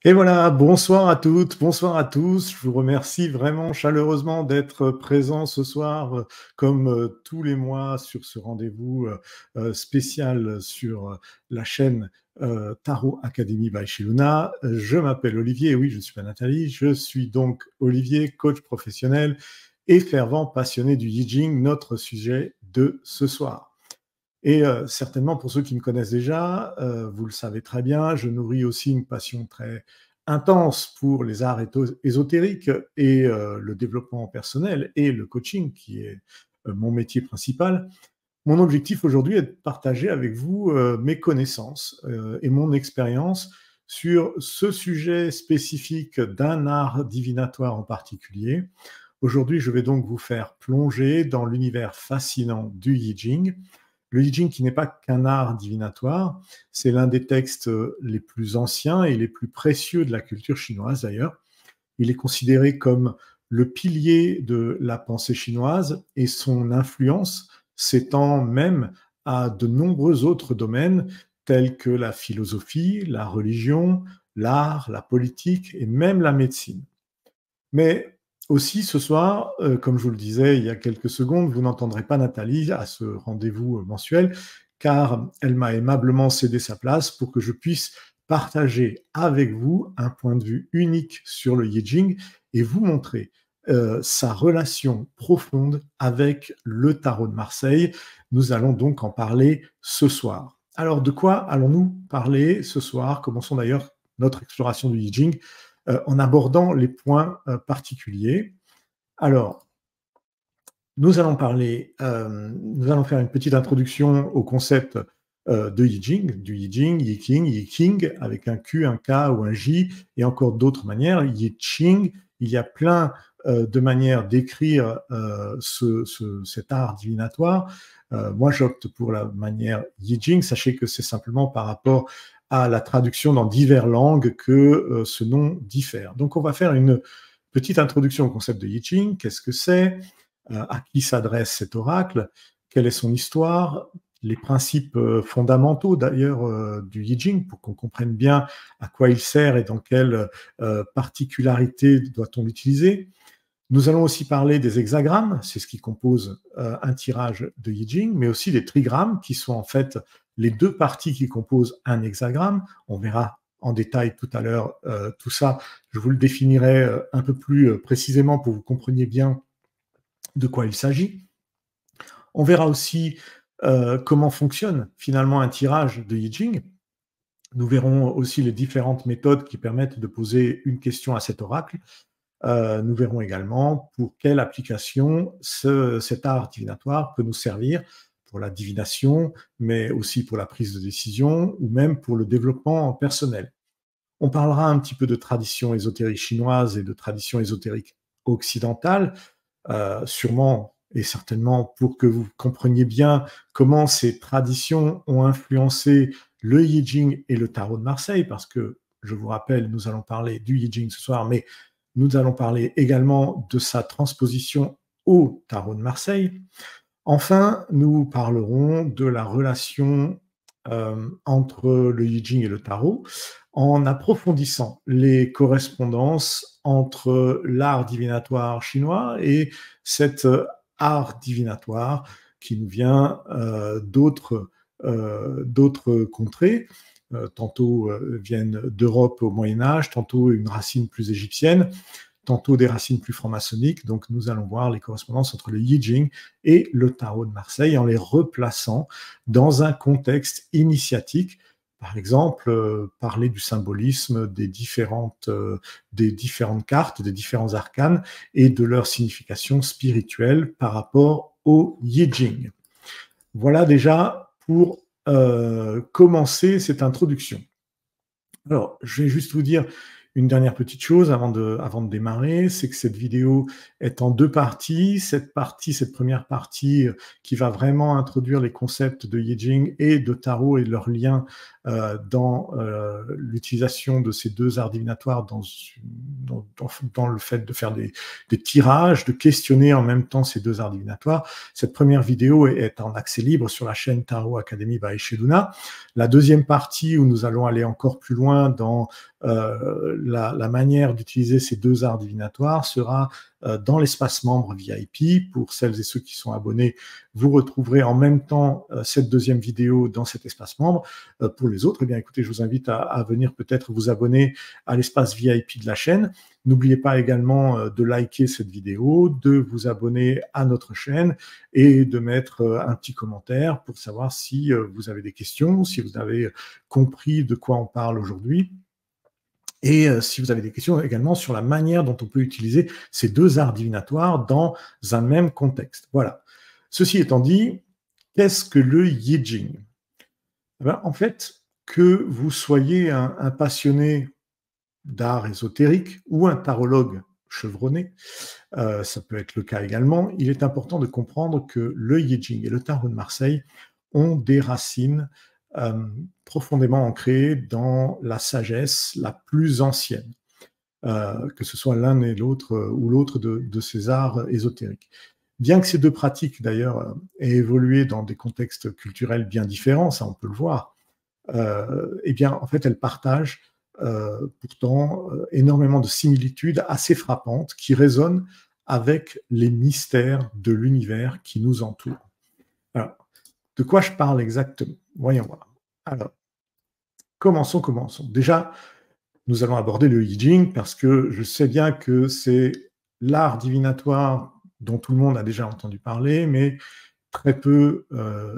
Et voilà, bonsoir à toutes, bonsoir à tous. Je vous remercie vraiment chaleureusement d'être présents ce soir, comme tous les mois, sur ce rendez-vous spécial sur la chaîne Tarot Academy by chez Luna. Je m'appelle Olivier, et oui, je ne suis pas Nathalie, je suis donc Olivier, coach professionnel et fervent passionné du Yi Jing, notre sujet de ce soir. Et certainement, pour ceux qui me connaissent déjà, vous le savez très bien, je nourris aussi une passion très intense pour les arts ésotériques et le développement personnel et le coaching, qui est mon métier principal. Mon objectif aujourd'hui est de partager avec vous mes connaissances et mon expérience sur ce sujet spécifique d'un art divinatoire en particulier. Aujourd'hui, je vais donc vous faire plonger dans l'univers fascinant du Yi Jing. Le Yi Jing, qui n'est pas qu'un art divinatoire, c'est l'un des textes les plus anciens et les plus précieux de la culture chinoise d'ailleurs. Il est considéré comme le pilier de la pensée chinoise et son influence s'étend même à de nombreux autres domaines tels que la philosophie, la religion, l'art, la politique et même la médecine. Mais aussi ce soir, comme je vous le disais il y a quelques secondes, vous n'entendrez pas Nathalie à ce rendez-vous mensuel, car elle m'a aimablement cédé sa place pour que je puisse partager avec vous un point de vue unique sur le Yi Jing et vous montrer sa relation profonde avec le tarot de Marseille. Nous allons donc en parler ce soir. Alors, de quoi allons-nous parler ce soir? Commençons d'ailleurs notre exploration du Yi Jing en abordant les points particuliers. Alors, nous allons faire une petite introduction au concept de Yi Jing, du Yi Jing, Yi King, Yi King, avec un Q, un K ou un J, et encore d'autres manières. Yi Ching, il y a plein de manières d'écrire cet art divinatoire. Moi, j'opte pour la manière Yi Jing. Sachez que c'est simplement par rapport à la traduction dans diverses langues que ce nom diffère. Donc, on va faire une petite introduction au concept de Yi Jing. Qu'est-ce que c'est? À qui s'adresse cet oracle? Quelle est son histoire? Les principes fondamentaux d'ailleurs du Yi Jing pour qu'on comprenne bien à quoi il sert et dans quelle particularité doit-on l'utiliser. Nous allons aussi parler des hexagrammes, c'est ce qui compose un tirage de Yi Jing, mais aussi des trigrammes, qui sont en fait les deux parties qui composent un hexagramme. On verra en détail tout à l'heure tout ça. Je vous le définirai un peu plus précisément pour que vous compreniez bien de quoi il s'agit. On verra aussi comment fonctionne finalement un tirage de Yi Jing. Nous verrons aussi les différentes méthodes qui permettent de poser une question à cet oracle. Nous verrons également pour quelle application cet art divinatoire peut nous servir pour la divination, mais aussi pour la prise de décision ou même pour le développement personnel. On parlera un petit peu de tradition ésotérique chinoise et de tradition ésotérique occidentale, sûrement et certainement pour que vous compreniez bien comment ces traditions ont influencé le Yi Jing et le tarot de Marseille, parce que, je vous rappelle, nous allons parler du Yi Jing ce soir, mais nous allons parler également de sa transposition au tarot de Marseille. Enfin, nous parlerons de la relation entre le Yi Jing et le tarot, en approfondissant les correspondances entre l'art divinatoire chinois et cet art divinatoire qui nous vient d'autres contrées. Tantôt viennent d'Europe au Moyen-Âge, tantôt une racine plus égyptienne, tantôt des racines plus franc-maçonniques. Donc, nous allons voir les correspondances entre le Yi Jing et le tarot de Marseille en les replaçant dans un contexte initiatique. Par exemple, parler du symbolisme des différentes cartes, des différents arcanes et de leur signification spirituelle par rapport au Yi Jing. Voilà déjà pour commencer cette introduction. Alors, je vais juste vous dire une dernière petite chose avant de démarrer, c'est que cette vidéo est en deux parties. Cette première partie qui va vraiment introduire les concepts de Yi Jing et de tarot et leur lien dans l'utilisation de ces deux arts divinatoires dans le fait de faire des tirages, de questionner en même temps ces deux arts divinatoires. Cette première vidéo est en accès libre sur la chaîne Tarot Academy by chez Luna. La deuxième partie, où nous allons aller encore plus loin dans la manière d'utiliser ces deux arts divinatoires sera dans l'espace membre VIP. Pour celles et ceux qui sont abonnés, vous retrouverez en même temps cette deuxième vidéo dans cet espace membre. Pour les autres, eh bien, écoutez, je vous invite à venir peut-être vous abonner à l'espace VIP de la chaîne. N'oubliez pas également de liker cette vidéo, de vous abonner à notre chaîne et de mettre un petit commentaire pour savoir si vous avez des questions, si vous avez compris de quoi on parle aujourd'hui. Et si vous avez des questions également sur la manière dont on peut utiliser ces deux arts divinatoires dans un même contexte. Voilà. Ceci étant dit, qu'est-ce que le Yi Jing? En fait, que vous soyez un passionné d'art ésotérique ou un tarologue chevronné, ça peut être le cas également, il est important de comprendre que le Yi Jing et le tarot de Marseille ont des racines profondément ancrées dans la sagesse la plus ancienne, que ce soit l'un et l'autre ou l'autre de ces arts ésotériques. Bien que ces deux pratiques, d'ailleurs, aient évolué dans des contextes culturels bien différents, ça on peut le voir, eh bien, en fait, elles partagent pourtant énormément de similitudes assez frappantes qui résonnent avec les mystères de l'univers qui nous entoure. Alors, de quoi je parle exactement? Voyons voir. Alors, commençons. Déjà, nous allons aborder le Yi Jing parce que je sais bien que c'est l'art divinatoire dont tout le monde a déjà entendu parler, mais très peu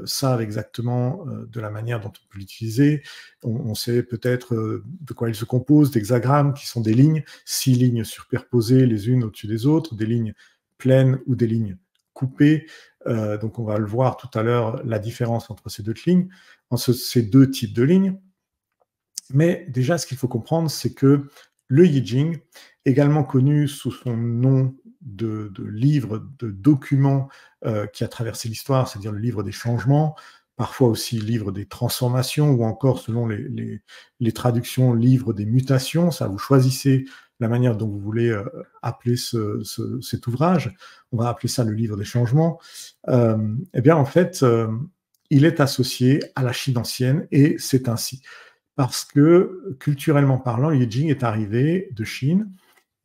savent exactement de la manière dont on peut l'utiliser. On sait peut-être de quoi il se compose, d'hexagrammes qui sont des lignes, 6 lignes superposées les unes au-dessus des autres, des lignes pleines ou des lignes coupées. Donc on va le voir tout à l'heure, la différence entre ces deux lignes, ces deux types de lignes. Mais déjà, ce qu'il faut comprendre, c'est que le Yi Jing, également connu sous son nom de livre, de document qui a traversé l'histoire, c'est-à-dire le livre des changements, parfois aussi livre des transformations, ou encore, selon les traductions, livre des mutations. Ça, vous choisissez la manière dont vous voulez appeler cet ouvrage. On va appeler ça le livre des changements. Eh bien, en fait, il est associé à la Chine ancienne, et c'est ainsi. Parce que, culturellement parlant, le Yi Jing est arrivé de Chine,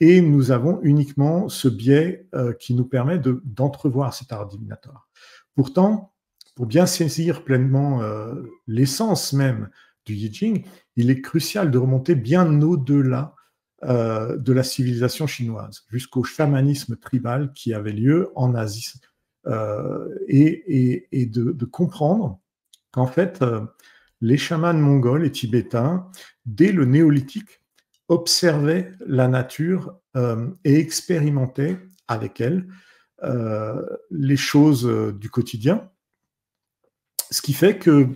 et nous avons uniquement ce biais qui nous permet d'entrevoir cet art divinatoire. Pourtant, pour bien saisir pleinement l'essence même du Yi Jing, il est crucial de remonter bien au-delà de la civilisation chinoise, jusqu'au chamanisme tribal qui avait lieu en Asie, et de comprendre qu'en fait, les chamans mongols et tibétains, dès le néolithique, observaient la nature et expérimentaient avec elle les choses du quotidien. Ce qui fait que...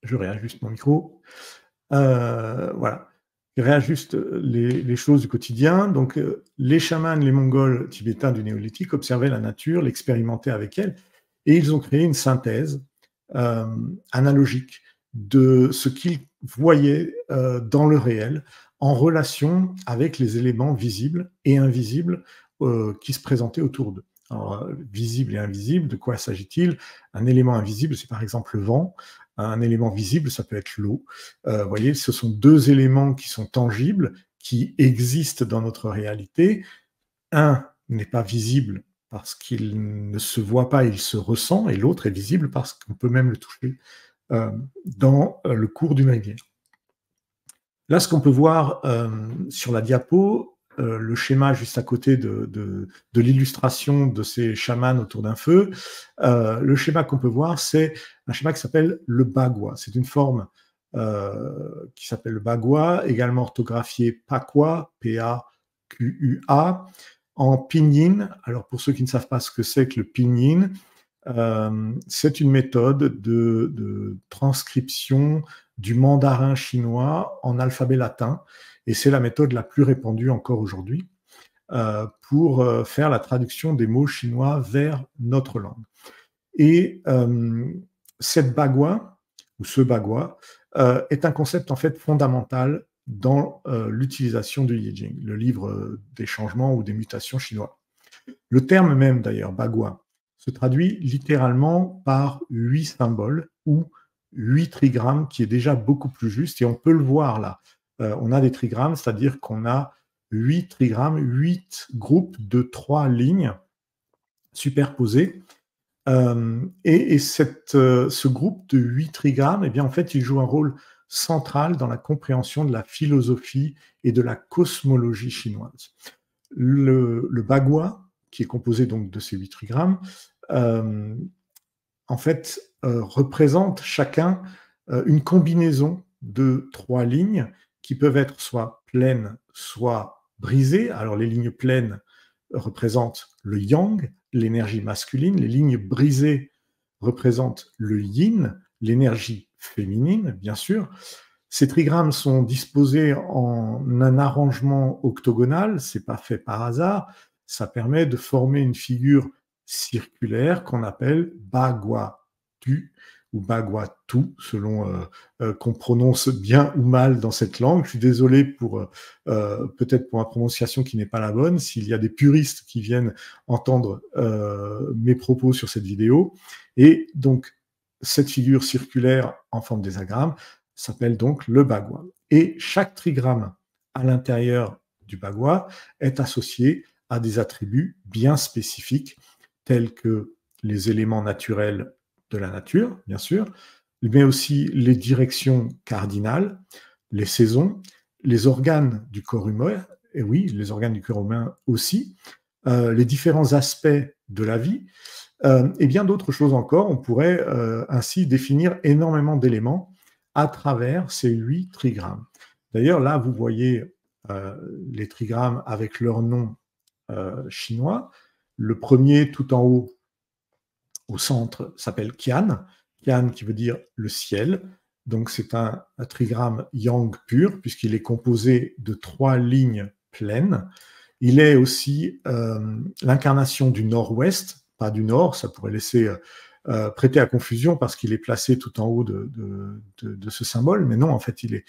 Je réajuste mon micro. Voilà. Je réajuste les choses du quotidien. Donc, les chamans, les mongols tibétains du néolithique observaient la nature, l'expérimentaient avec elle, et ils ont créé une synthèse analogique de ce qu'ils voyaient dans le réel en relation avec les éléments visibles et invisibles qui se présentaient autour d'eux. Alors, visible et invisible, de quoi s'agit-il? Un élément invisible, c'est par exemple le vent. Un élément visible, ça peut être l'eau. Vous voyez, ce sont deux éléments qui sont tangibles, qui existent dans notre réalité. Un n'est pas visible parce qu'il ne se voit pas, il se ressent, et l'autre est visible parce qu'on peut même le toucher dans le cours d'une rivière. Là, ce qu'on peut voir sur la diapo, le schéma juste à côté de l'illustration de ces chamans autour d'un feu, le schéma qu'on peut voir, c'est un schéma qui s'appelle le bagua. C'est une forme qui s'appelle le bagua, également orthographié Pakua, P-A-Q-U-A, en pinyin. Alors, pour ceux qui ne savent pas ce que c'est que le pinyin, c'est une méthode de transcription du mandarin chinois en alphabet latin, et c'est la méthode la plus répandue encore aujourd'hui pour faire la traduction des mots chinois vers notre langue. Et cette bagua, ou ce bagua, est un concept en fait fondamental dans l'utilisation du Yi Jing, le livre des changements ou des mutations chinois. Le terme même d'ailleurs, bagua, se traduit littéralement par 8 symboles ou 8 trigrammes, qui est déjà beaucoup plus juste, et on peut le voir là. On a des trigrammes, c'est-à-dire qu'on a 8 trigrammes, 8 groupes de 3 lignes superposés. Ce groupe de 8 trigrammes, eh bien, en fait, il joue un rôle central dans la compréhension de la philosophie et de la cosmologie chinoise. Le bagua, qui est composé donc de ces 8 trigrammes, en fait, représente chacun une combinaison de 3 lignes qui peuvent être soit pleines, soit brisées. Alors, les lignes pleines représentent le yang, l'énergie masculine. Les lignes brisées représentent le yin, l'énergie féminine, bien sûr. Ces trigrammes sont disposés en un arrangement octogonal, c'est pas fait par hasard. Ça permet de former une figure circulaire qu'on appelle bagua-tu ou bagua-tu, selon qu'on prononce bien ou mal dans cette langue. Je suis désolé pour peut-être pour ma prononciation qui n'est pas la bonne. S'il y a des puristes qui viennent entendre mes propos sur cette vidéo, et donc cette figure circulaire en forme d'hésagramme s'appelle donc le bagua. Et chaque trigramme à l'intérieur du bagua est associé à des attributs bien spécifiques, tels que les éléments naturels de la nature, bien sûr, mais aussi les directions cardinales, les saisons, les organes du corps humain, et oui, les organes du corps humain aussi, les différents aspects de la vie, et bien d'autres choses encore. On pourrait ainsi définir énormément d'éléments à travers ces 8 trigrammes. D'ailleurs, là, vous voyez les trigrammes avec leur nom chinois. Le premier, tout en haut, au centre, s'appelle Qian. Qian qui veut dire le ciel. Donc, c'est un trigramme yang pur, puisqu'il est composé de 3 lignes pleines. Il est aussi l'incarnation du nord-ouest, pas du nord, ça pourrait laisser prêter à confusion parce qu'il est placé tout en haut de ce symbole, mais non, en fait, il est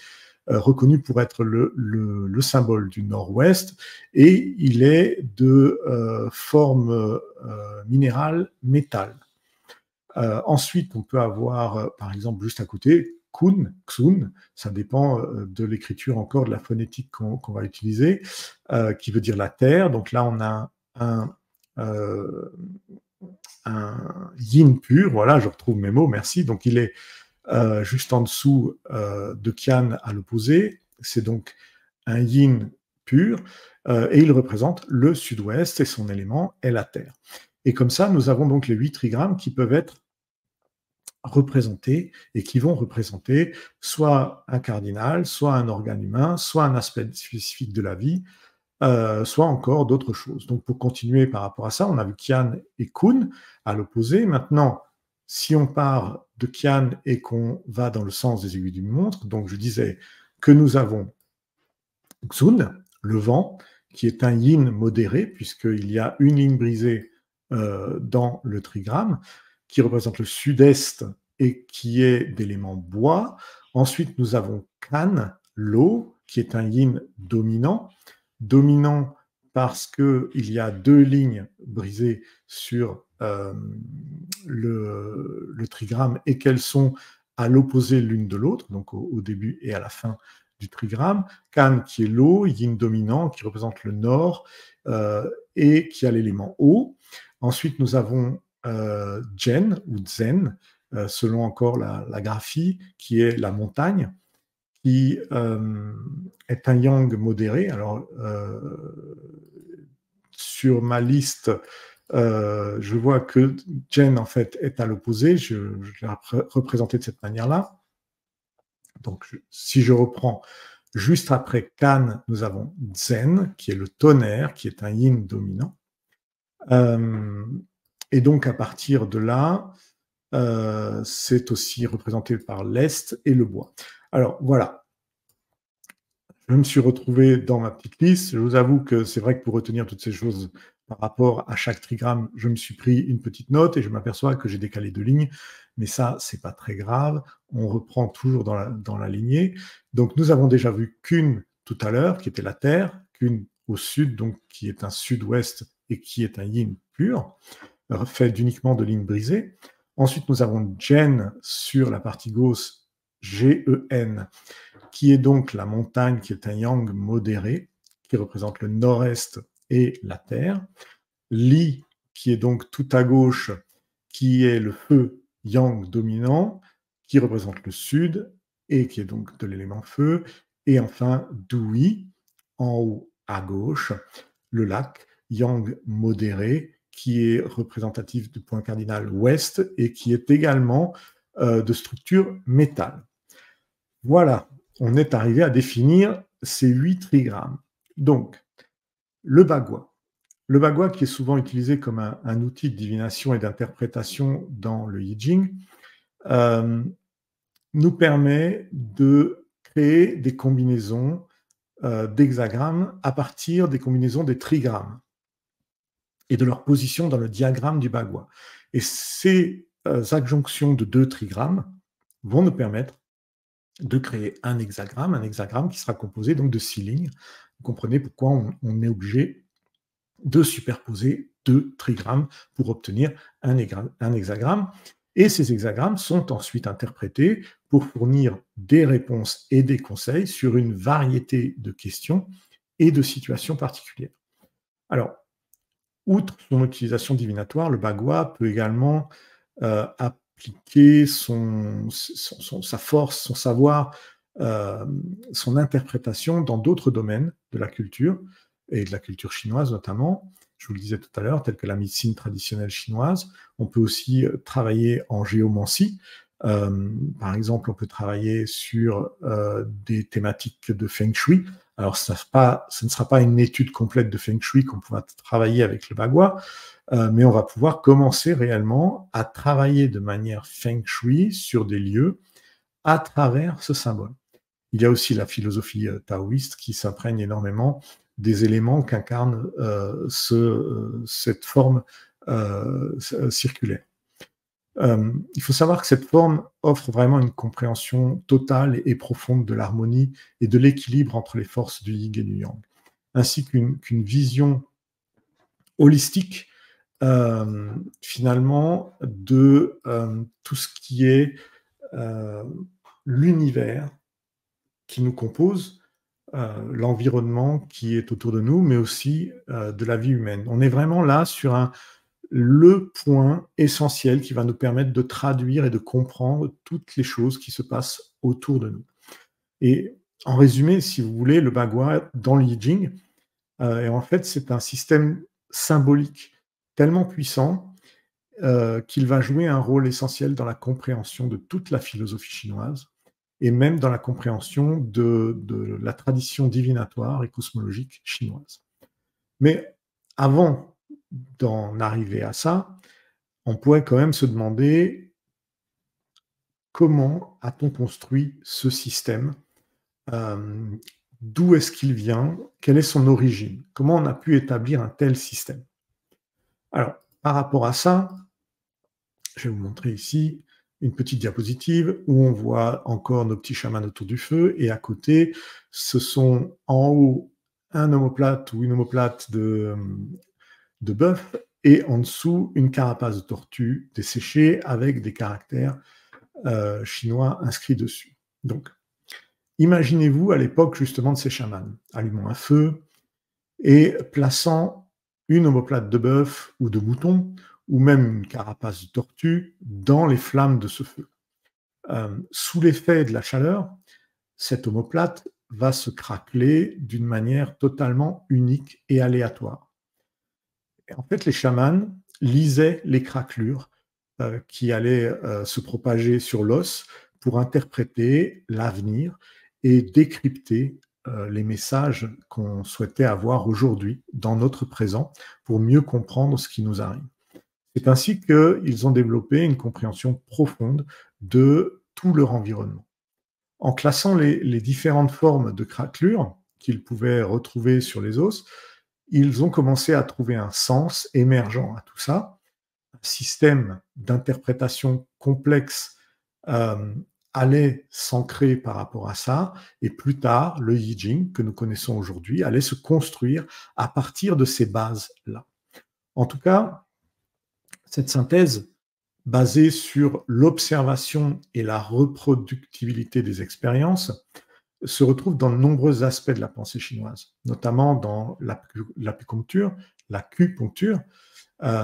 reconnu pour être le symbole du nord-ouest, et il est de forme minérale métal. Ensuite, on peut avoir, par exemple, juste à côté, Kun, Xun, ça dépend de l'écriture encore, de la phonétique qu'on va utiliser, qui veut dire la terre. Donc là, on a un yin pur, voilà, je retrouve mes mots, merci. Donc il est juste en dessous de Qian à l'opposé, c'est donc un yin pur, et il représente le sud-ouest, et son élément est la terre. Et comme ça, nous avons donc les 8 trigrammes qui peuvent être représentés et qui vont représenter soit un cardinal, soit un organe humain, soit un aspect spécifique de la vie, soit encore d'autres choses. Donc pour continuer par rapport à ça, on a vu Qian et Kun à l'opposé. Maintenant, si on part de Qian et qu'on va dans le sens des aiguilles d'une montre, donc je disais que nous avons Xun, le vent, qui est un yin modéré, puisqu'il y a une ligne brisée dans le trigramme, qui représente le sud-est et qui est d'élément bois. Ensuite, nous avons Kan, l'eau, qui est un yin dominant. Dominant parce qu'il y a 2 lignes brisées sur le trigramme et qu'elles sont à l'opposé l'une de l'autre, donc au début et à la fin du trigramme. Kan qui est l'eau, yin dominant qui représente le nord et qui a l'élément eau. Ensuite, nous avons Jen ou Zen, selon encore la graphie, qui est la montagne, qui est un yang modéré. Alors, sur ma liste, je vois que Jen, en fait, est à l'opposé. Je l'ai représenté de cette manière-là. Donc, si je reprends, juste après Kan, nous avons Zen, qui est le tonnerre, qui est un yin dominant. Et donc, à partir de là, c'est aussi représenté par l'Est et le bois. Alors, voilà. Je me suis retrouvé dans ma petite liste. Je vous avoue que c'est vrai que pour retenir toutes ces choses par rapport à chaque trigramme, je me suis pris une petite note et je m'aperçois que j'ai décalé 2 lignes. Mais ça, c'est pas très grave. On reprend toujours dans la lignée. Donc, nous avons déjà vu Kun tout à l'heure, qui était la Terre, Kun au sud, donc qui est un sud-ouest et qui est un yin pur, fait uniquement de lignes brisées. Ensuite, nous avons Gen sur la partie gauche, Gen, qui est donc la montagne, qui est un yang modéré, qui représente le nord-est et la terre. Li, qui est donc tout à gauche, qui est le feu yang dominant, qui représente le sud et qui est donc de l'élément feu. Et enfin, Dui, en haut à gauche, le lac yang modéré, qui est représentatif du point cardinal ouest et qui est également de structure métal. Voilà, on est arrivé à définir ces 8 trigrammes. Donc, le bagua. Le bagua, qui est souvent utilisé comme un outil de divination et d'interprétation dans le I Ching, nous permet de créer des combinaisons d'hexagrammes à partir des combinaisons des trigrammes et de leur position dans le diagramme du bagua. Et ces adjonctions de 2 trigrammes vont nous permettre de créer un hexagramme qui sera composé donc de 6 lignes. Vous comprenez pourquoi on est obligé de superposer 2 trigrammes pour obtenir un hexagramme. Et ces hexagrammes sont ensuite interprétés pour fournir des réponses et des conseils sur une variété de questions et de situations particulières. Alors, outre son utilisation divinatoire, le bagua peut également appliquer sa force, son savoir, son interprétation dans d'autres domaines de la culture, et de la culture chinoise notamment. Je vous le disais tout à l'heure, telle que la médecine traditionnelle chinoise. On peut aussi travailler en géomancie. Par exemple, on peut travailler sur des thématiques de Feng Shui. Alors, ce ne sera pas une étude complète de Feng Shui qu'on pourra travailler avec le bagua, mais on va pouvoir commencer réellement à travailler de manière Feng Shui sur des lieux à travers ce symbole. Il y a aussi la philosophie taoïste qui s'imprègne énormément des éléments qu'incarne cette forme circulaire. Il faut savoir que cette forme offre vraiment une compréhension totale et profonde de l'harmonie et de l'équilibre entre les forces du yin et du yang, ainsi qu'une vision holistique, finalement, de tout ce qui est l'univers qui nous compose, l'environnement qui est autour de nous, mais aussi de la vie humaine. On est vraiment là sur le point essentiel qui va nous permettre de traduire et de comprendre toutes les choses qui se passent autour de nous. Et en résumé, si vous voulez, le bagua dans le I Ching, et en fait, c'est un système symbolique tellement puissant qu'il va jouer un rôle essentiel dans la compréhension de toute la philosophie chinoise, et même dans la compréhension de la tradition divinatoire et cosmologique chinoise. Mais avant d'en arriver à ça, on pourrait quand même se demander comment a-t-on construit ce système, d'où est-ce qu'il vient, quelle est son origine, comment on a pu établir un tel système. Alors, par rapport à ça, je vais vous montrer ici une petite diapositive où on voit encore nos petits chamans autour du feu, et à côté, ce sont en haut un omoplate ou une omoplate de bœuf, et en dessous une carapace de tortue desséchée avec des caractères chinois inscrits dessus. Donc, imaginez-vous à l'époque justement de ces chamans, allumant un feu et plaçant une omoplate de bœuf ou de mouton, ou même une carapace de tortue, dans les flammes de ce feu. Sous l'effet de la chaleur, cette omoplate va se craqueler d'une manière totalement unique et aléatoire. Et en fait, les chamans lisaient les craquelures qui allaient se propager sur l'os pour interpréter l'avenir et décrypter les messages qu'on souhaitait avoir aujourd'hui dans notre présent pour mieux comprendre ce qui nous arrive. C'est ainsi qu'ils ont développé une compréhension profonde de tout leur environnement. En classant les différentes formes de craquelures qu'ils pouvaient retrouver sur les os, ils ont commencé à trouver un sens émergent à tout ça, un système d'interprétation complexe allait s'ancrer par rapport à ça, et plus tard, le I Ching, que nous connaissons aujourd'hui, allait se construire à partir de ces bases-là. En tout cas, cette synthèse basé sur l'observation et la reproductibilité des expériences, se retrouve dans de nombreux aspects de la pensée chinoise, notamment dans l'acupuncture,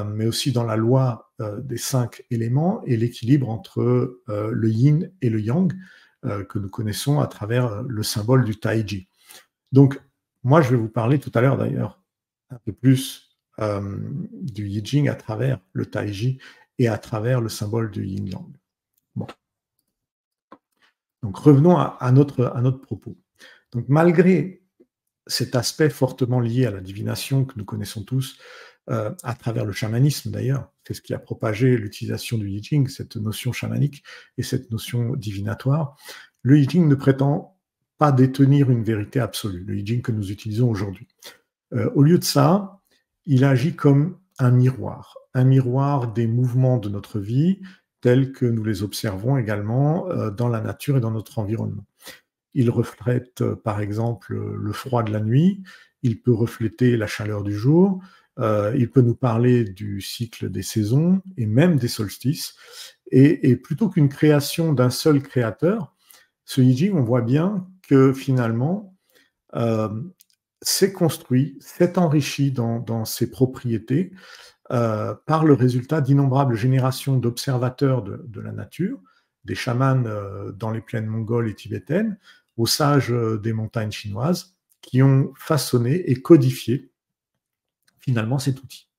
mais aussi dans la loi des 5 éléments et l'équilibre entre le yin et le yang, que nous connaissons à travers le symbole du Taiji. Donc, moi, je vais vous parler tout à l'heure d'ailleurs un peu plus du Yi Jing à travers le Taiji et à travers le symbole du Yin Yang. Bon. Donc, revenons à notre propos. Donc, malgré cet aspect fortement lié à la divination que nous connaissons tous, à travers le chamanisme d'ailleurs, c'est ce qui a propagé l'utilisation du Yi Jing, cette notion chamanique et cette notion divinatoire, le Yi Jing ne prétend pas détenir une vérité absolue, le Yi Jing que nous utilisons aujourd'hui. Au lieu de ça, il agit comme un miroir des mouvements de notre vie, tels que nous les observons également dans la nature et dans notre environnement. Il reflète, par exemple, le froid de la nuit, il peut refléter la chaleur du jour, il peut nous parler du cycle des saisons et même des solstices. Et plutôt qu'une création d'un seul créateur, ce Yi Jing, on voit bien que finalement, s'est construit, s'est enrichi dans ses propriétés par le résultat d'innombrables générations d'observateurs de la nature, des chamans dans les plaines mongoles et tibétaines, aux sages des montagnes chinoises, qui ont façonné et codifié finalement cet outil.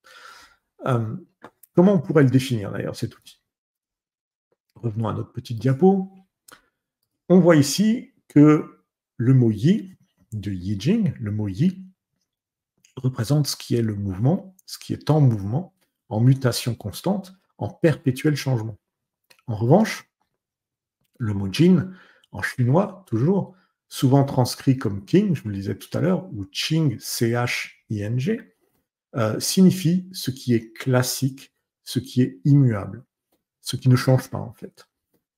Comment on pourrait le définir d'ailleurs, cet outil? Revenons à notre petite diapo. On voit ici que le mot Yi, de Yi Jing, le mot Yi, représente ce qui est le mouvement, ce qui est en mouvement, en mutation constante, en perpétuel changement. En revanche, le mot Jin, en chinois, toujours, souvent transcrit comme King, je vous le disais tout à l'heure, ou Ching, C-H-I-N-G, signifie ce qui est classique, ce qui est immuable, ce qui ne change pas en fait.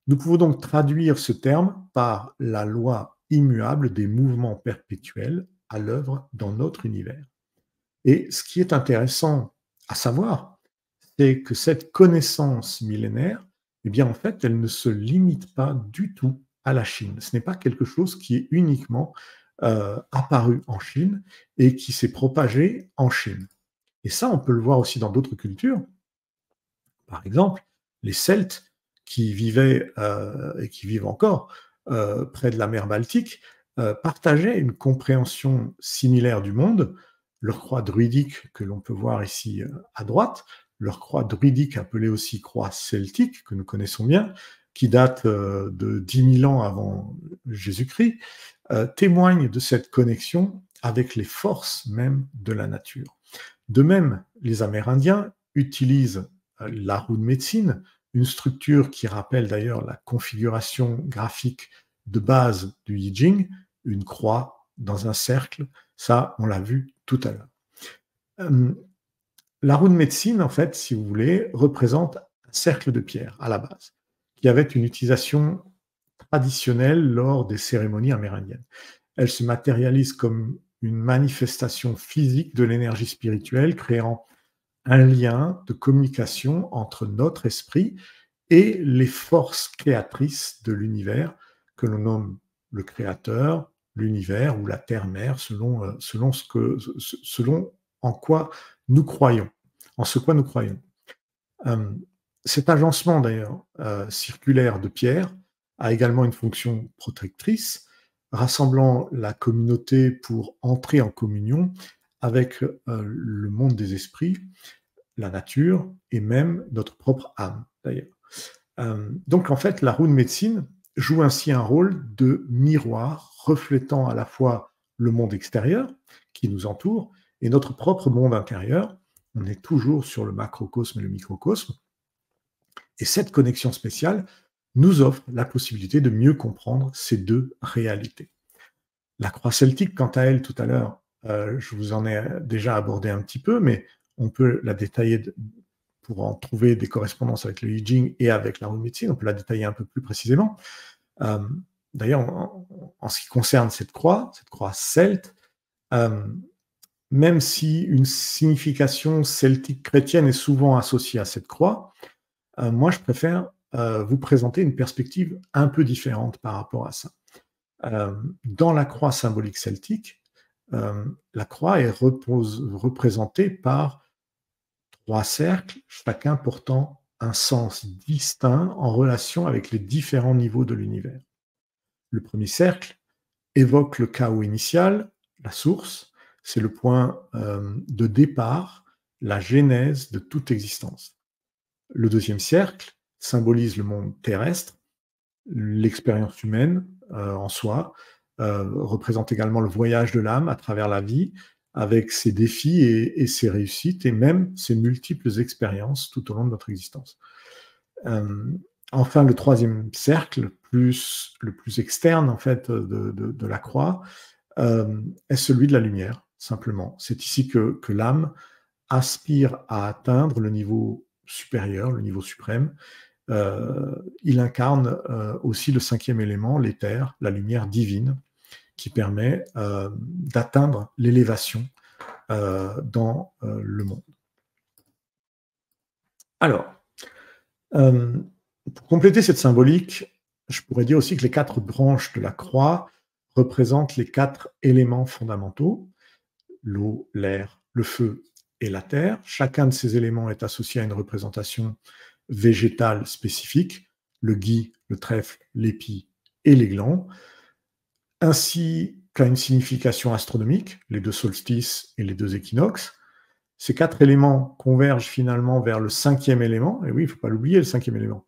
Nous pouvons donc traduire ce terme par la loi immuable des mouvements perpétuels à l'œuvre dans notre univers. Et ce qui est intéressant à savoir, c'est que cette connaissance millénaire, eh bien en fait, elle ne se limite pas du tout à la Chine. Ce n'est pas quelque chose qui est uniquement apparu en Chine et qui s'est propagé en Chine. Et ça, on peut le voir aussi dans d'autres cultures. Par exemple, les Celtes qui vivaient et qui vivent encore près de la mer Baltique partageaient une compréhension similaire du monde. Leur croix druidique, que l'on peut voir ici à droite, leur croix druidique appelée aussi croix celtique, que nous connaissons bien, qui date de 10 000 ans avant Jésus-Christ, témoigne de cette connexion avec les forces même de la nature. De même, les Amérindiens utilisent la rune médecine, une structure qui rappelle d'ailleurs la configuration graphique de base du Yi Jing, une croix dans un cercle, ça on l'a vu tout à l'heure. La rune médecine, en fait, si vous voulez, représente un cercle de pierre à la base, qui avait une utilisation traditionnelle lors des cérémonies amérindiennes. Elle se matérialise comme une manifestation physique de l'énergie spirituelle, créant un lien de communication entre notre esprit et les forces créatrices de l'univers, que l'on nomme le créateur, l'univers ou la terre-mère, selon en quoi nous croyons, en ce quoi nous croyons. Cet agencement d'ailleurs circulaire de pierre a également une fonction protectrice, rassemblant la communauté pour entrer en communion avec le monde des esprits, la nature et même notre propre âme d'ailleurs. Donc en fait, la rune médecine joue ainsi un rôle de miroir reflétant à la fois le monde extérieur qui nous entoure et notre propre monde intérieur. On est toujours sur le macrocosme et le microcosme. Et cette connexion spéciale nous offre la possibilité de mieux comprendre ces deux réalités. La croix celtique, quant à elle, tout à l'heure, je vous en ai déjà abordé un petit peu, mais on peut la détailler pour en trouver des correspondances avec le Yi Jing et avec la rune médecine, on peut la détailler un peu plus précisément. D'ailleurs, en ce qui concerne cette croix celte, même si une signification celtique chrétienne est souvent associée à cette croix, Moi, je préfère vous présenter une perspective un peu différente par rapport à ça. Dans la croix symbolique celtique, la croix est représentée par 3 cercles, chacun portant un sens distinct en relation avec les différents niveaux de l'univers. Le premier cercle évoque le chaos initial, la source, c'est le point de départ, la genèse de toute existence. Le deuxième cercle symbolise le monde terrestre, l'expérience humaine en soi, représente également le voyage de l'âme à travers la vie, avec ses défis et ses réussites, et même ses multiples expériences tout au long de notre existence. Euh, enfin, le troisième cercle, le plus externe en fait de la croix, est celui de la lumière, simplement. C'est ici que l'âme aspire à atteindre le niveau supérieur, le niveau suprême. Il incarne aussi le 5e élément, l'éther, la lumière divine, qui permet d'atteindre l'élévation dans le monde. Alors, pour compléter cette symbolique, je pourrais dire aussi que les 4 branches de la croix représentent les 4 éléments fondamentaux, l'eau, l'air, le feu et la terre. Chacun de ces éléments est associé à une représentation végétale spécifique, le gui, le trèfle, l'épi et les glands, ainsi qu'à une signification astronomique, les 2 solstices et les 2 équinoxes. Ces 4 éléments convergent finalement vers le 5e élément, et oui, il ne faut pas l'oublier, le 5e élément,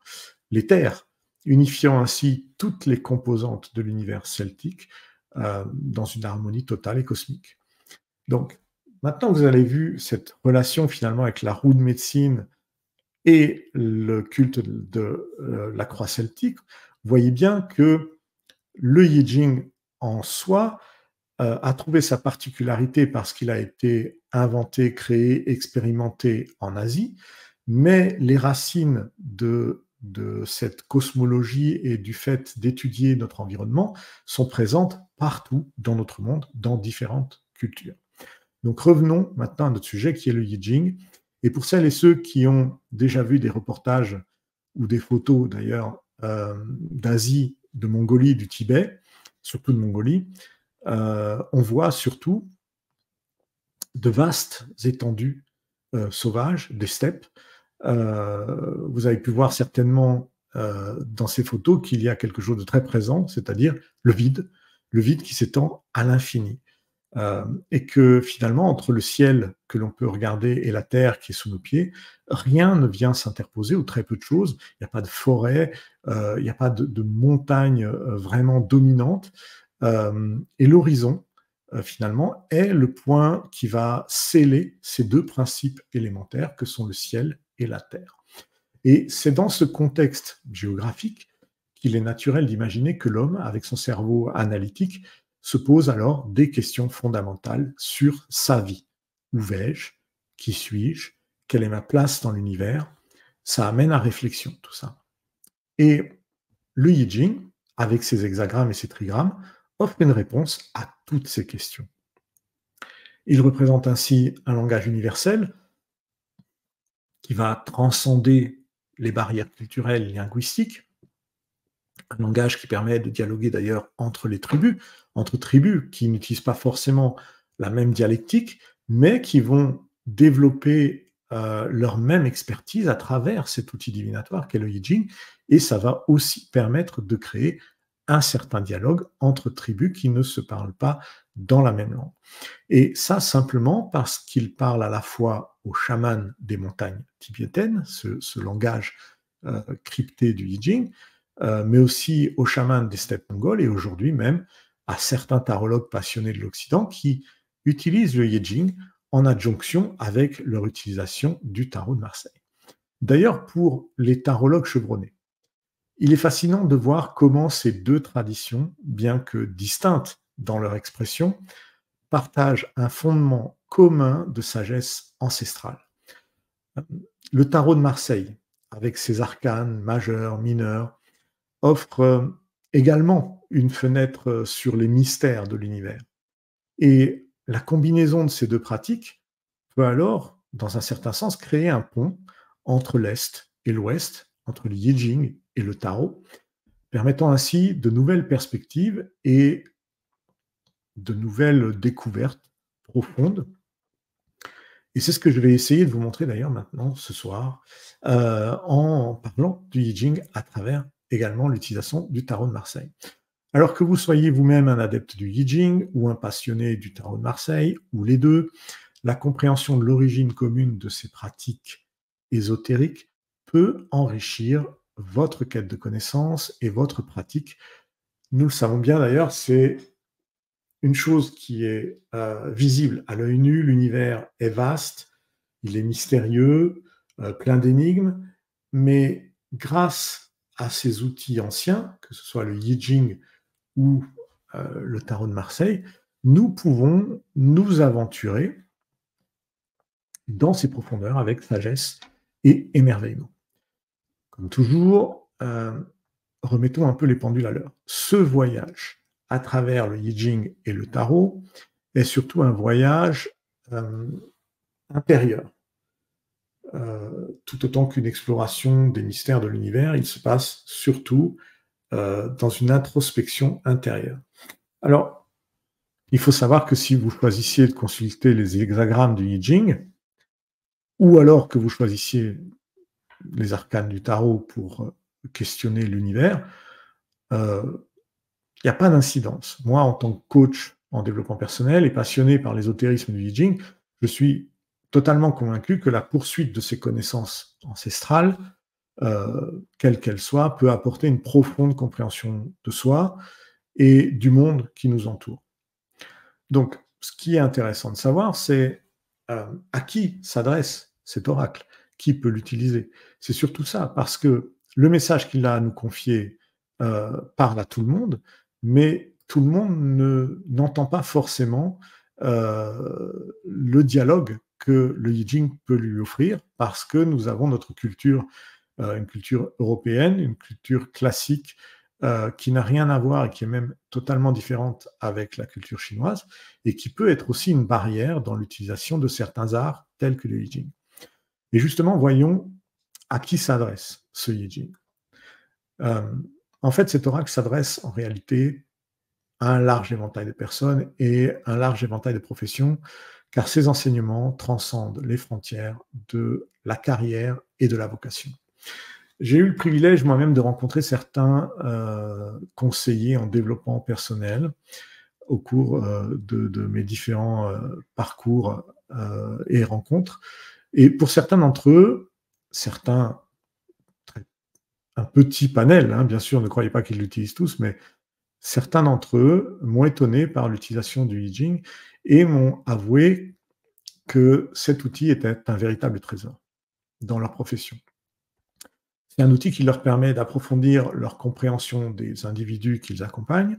l'éther, unifiant ainsi toutes les composantes de l'univers celtique dans une harmonie totale et cosmique. Donc, maintenant que vous avez vu cette relation finalement avec la roue de médecine et le culte de la croix celtique, vous voyez bien que le Yijing en soi a trouvé sa particularité parce qu'il a été inventé, créé, expérimenté en Asie, mais les racines de cette cosmologie et du fait d'étudier notre environnement sont présentes partout dans notre monde, dans différentes cultures. Donc revenons maintenant à notre sujet qui est le Yijing. Et pour celles et ceux qui ont déjà vu des reportages ou des photos d'ailleurs d'Asie, de Mongolie, du Tibet, surtout de Mongolie, on voit surtout de vastes étendues sauvages, des steppes. Vous avez pu voir certainement dans ces photos qu'il y a quelque chose de très présent, c'est-à-dire le vide qui s'étend à l'infini. Et que finalement, entre le ciel que l'on peut regarder et la terre qui est sous nos pieds, rien ne vient s'interposer, ou très peu de choses. Il n'y a pas de forêt, il n'y a pas de montagne vraiment dominante. Et l'horizon, finalement, est le point qui va sceller ces 2 principes élémentaires que sont le ciel et la terre. Et c'est dans ce contexte géographique qu'il est naturel d'imaginer que l'homme, avec son cerveau analytique, se pose alors des questions fondamentales sur sa vie. Où vais-je? Qui suis-je? Quelle est ma place dans l'univers? Ça amène à réflexion, tout ça. Et le Yijing, avec ses hexagrammes et ses trigrammes, offre une réponse à toutes ces questions. Il représente ainsi un langage universel qui va transcender les barrières culturelles et linguistiques, un langage qui permet de dialoguer d'ailleurs entre tribus qui n'utilisent pas forcément la même dialectique, mais qui vont développer leur même expertise à travers cet outil divinatoire qu'est le Yijing, et ça va aussi permettre de créer un certain dialogue entre tribus qui ne se parlent pas dans la même langue. Et ça simplement parce qu'il parle à la fois aux chamans des montagnes tibétaines, ce langage crypté du Yijing, mais aussi aux chamans des steppes mongoles et aujourd'hui même à certains tarologues passionnés de l'Occident qui utilisent le Yijing en adjonction avec leur utilisation du tarot de Marseille. D'ailleurs, pour les tarologues chevronnés, il est fascinant de voir comment ces 2 traditions, bien que distinctes dans leur expression, partagent un fondement commun de sagesse ancestrale. Le tarot de Marseille, avec ses arcanes majeurs, mineurs, offre également une fenêtre sur les mystères de l'univers. Et la combinaison de ces 2 pratiques peut alors, dans un certain sens, créer un pont entre l'Est et l'Ouest, entre le I Ching et le Tarot, permettant ainsi de nouvelles perspectives et de nouvelles découvertes profondes. Et c'est ce que je vais essayer de vous montrer d'ailleurs maintenant, ce soir, en parlant du I Ching à travers également l'utilisation du Tarot de Marseille. Alors que vous soyez vous-même un adepte du I Ching ou un passionné du Tarot de Marseille, ou les deux, la compréhension de l'origine commune de ces pratiques ésotériques peut enrichir votre quête de connaissances et votre pratique. Nous le savons bien d'ailleurs, c'est une chose qui est visible à l'œil nu. L'univers est vaste, il est mystérieux, plein d'énigmes, mais grâce à ces outils anciens, que ce soit le I Ching ou le Tarot de Marseille, nous pouvons nous aventurer dans ces profondeurs avec sagesse et émerveillement. Comme toujours, remettons un peu les pendules à l'heure. Ce voyage à travers le I Ching et le Tarot est surtout un voyage intérieur. Tout autant qu'une exploration des mystères de l'univers, il se passe surtout dans une introspection intérieure. Alors, il faut savoir que si vous choisissiez de consulter les hexagrammes du I Ching, ou alors que vous choisissiez les arcanes du tarot pour questionner l'univers, il n'y a pas d'incidence. Moi, en tant que coach en développement personnel et passionné par l'ésotérisme du I Ching, je suis totalement convaincu que la poursuite de ces connaissances ancestrales, quelle qu'elle soit, peut apporter une profonde compréhension de soi et du monde qui nous entoure. Donc, ce qui est intéressant de savoir, c'est à qui s'adresse cet oracle, qui peut l'utiliser. C'est surtout ça, parce que le message qu'il a à nous confier parle à tout le monde, mais tout le monde n'entend pas forcément le dialogue que le I Ching peut lui offrir, parce que nous avons notre culture, une culture européenne, une culture classique, qui n'a rien à voir et qui est même totalement différente avec la culture chinoise, et qui peut être aussi une barrière dans l'utilisation de certains arts tels que le I Ching. Et justement, voyons à qui s'adresse ce I Ching. En fait, cet oracle s'adresse en réalité à un large éventail de personnes et un large éventail de professions, car ces enseignements transcendent les frontières de la carrière et de la vocation. J'ai eu le privilège moi-même de rencontrer certains conseillers en développement personnel au cours de mes différents parcours et rencontres. Et pour certains d'entre eux, certains, un petit panel, hein, bien sûr, ne croyez pas qu'ils l'utilisent tous, mais certains d'entre eux m'ont étonné par l'utilisation du I Ching et m'ont avoué que cet outil était un véritable trésor dans leur profession. C'est un outil qui leur permet d'approfondir leur compréhension des individus qu'ils accompagnent,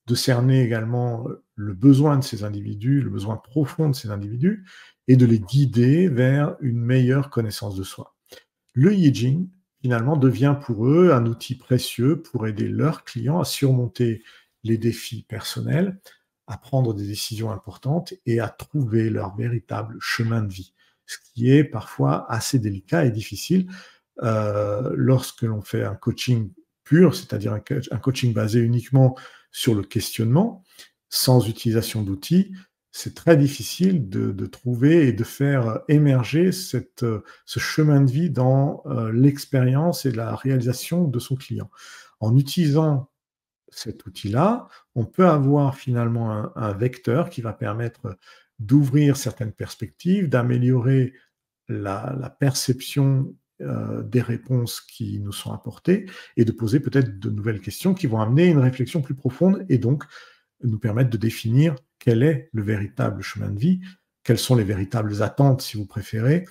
de cerner également le besoin de ces individus, le besoin profond de ces individus, et de les guider vers une meilleure connaissance de soi. Le I Ching, finalement, devient pour eux un outil précieux pour aider leurs clients à surmonter les défis personnels, à prendre des décisions importantes et à trouver leur véritable chemin de vie, ce qui est parfois assez délicat et difficile lorsque l'on fait un coaching pur, c'est-à-dire un coaching basé uniquement sur le questionnement, sans utilisation d'outils. C'est très difficile de trouver et de faire émerger ce chemin de vie dans l'expérience et la réalisation de son client. En utilisant cet outil-là, on peut avoir finalement un vecteur qui va permettre d'ouvrir certaines perspectives, d'améliorer la perception des réponses qui nous sont apportées et de poser peut-être de nouvelles questions qui vont amener une réflexion plus profonde et donc nous permettre de définir quel est le véritable chemin de vie, quelles sont les véritables attentes, si vous préférez,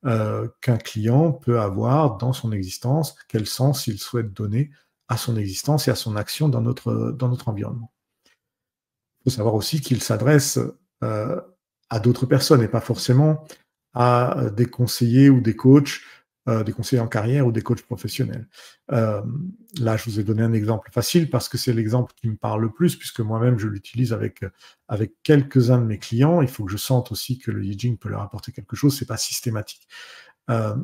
qu'un client peut avoir dans son existence, quel sens il souhaite donner à son existence et à son action dans notre environnement. Il faut savoir aussi qu'il s'adresse à d'autres personnes et pas forcément à des conseillers ou des coachs, des conseillers en carrière ou des coachs professionnels. Là, je vous ai donné un exemple facile parce que c'est l'exemple qui me parle le plus, puisque moi-même, je l'utilise avec quelques-uns de mes clients. Il faut que je sente aussi que le I Ching peut leur apporter quelque chose, c'est pas systématique.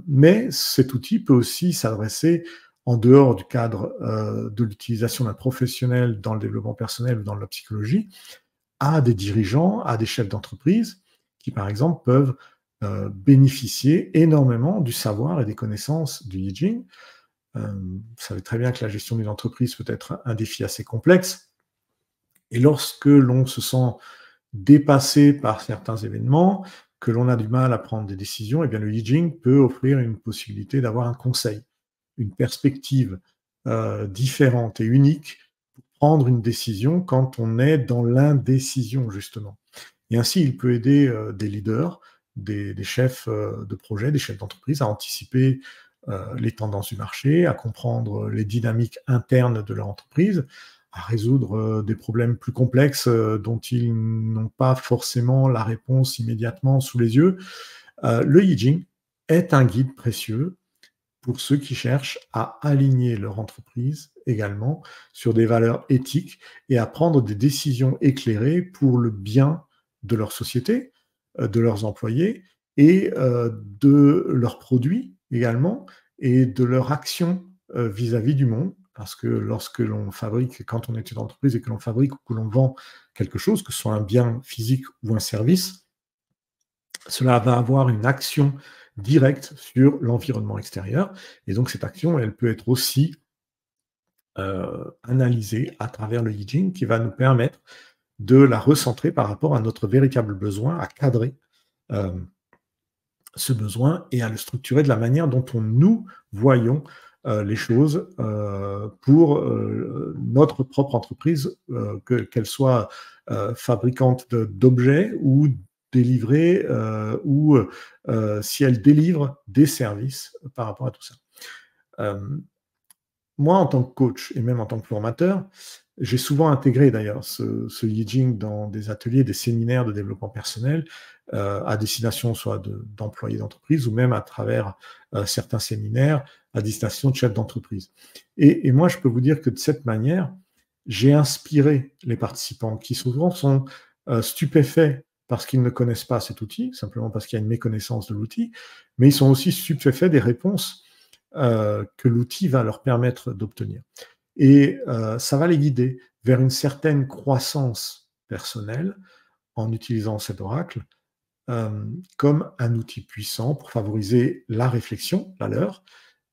Mais cet outil peut aussi s'adresser en dehors du cadre de l'utilisation d'un professionnel dans le développement personnel ou dans la psychologie, à des dirigeants, à des chefs d'entreprise qui, par exemple, peuvent bénéficier énormément du savoir et des connaissances du I Ching. Vous savez très bien que la gestion d'une entreprise peut être un défi assez complexe. Et lorsque l'on se sent dépassé par certains événements, que l'on a du mal à prendre des décisions, eh bien le I Ching peut offrir une possibilité d'avoir un conseil, une perspective différente et unique pour prendre une décision quand on est dans l'indécision, justement. Et ainsi, il peut aider des leaders, des chefs de projet, des chefs d'entreprise à anticiper les tendances du marché, à comprendre les dynamiques internes de leur entreprise, à résoudre des problèmes plus complexes dont ils n'ont pas forcément la réponse immédiatement sous les yeux. Le I Ching est un guide précieux pour ceux qui cherchent à aligner leur entreprise également sur des valeurs éthiques et à prendre des décisions éclairées pour le bien de leur société, de leurs employés et de leurs produits également et de leur action vis-à-vis du monde. Parce que lorsque l'on fabrique, quand on est une entreprise et que l'on fabrique ou que l'on vend quelque chose, que ce soit un bien physique ou un service, cela va avoir une action directe sur l'environnement extérieur. Et donc cette action, elle peut être aussi analysée à travers le I Ching qui va nous permettre de la recentrer par rapport à notre véritable besoin, à cadrer euh, ce besoin et à le structurer de la manière dont nous voyons les choses pour notre propre entreprise, qu'elle soit fabricante d'objets ou délivrée ou si elle délivre des services par rapport à tout ça. Euh, Moi, en tant que coach et même en tant que formateur, j'ai souvent intégré d'ailleurs ce I Ching dans des ateliers, des séminaires de développement personnel à destination soit d'employés d'entreprise ou même à travers certains séminaires à destination de chefs d'entreprise. Et moi, je peux vous dire que de cette manière, j'ai inspiré les participants qui souvent sont stupéfaits parce qu'ils ne connaissent pas cet outil, simplement parce qu'il y a une méconnaissance de l'outil, mais ils sont aussi stupéfaits des réponses que l'outil va leur permettre d'obtenir. Et ça va les guider vers une certaine croissance personnelle en utilisant cet oracle comme un outil puissant pour favoriser la réflexion, la leur,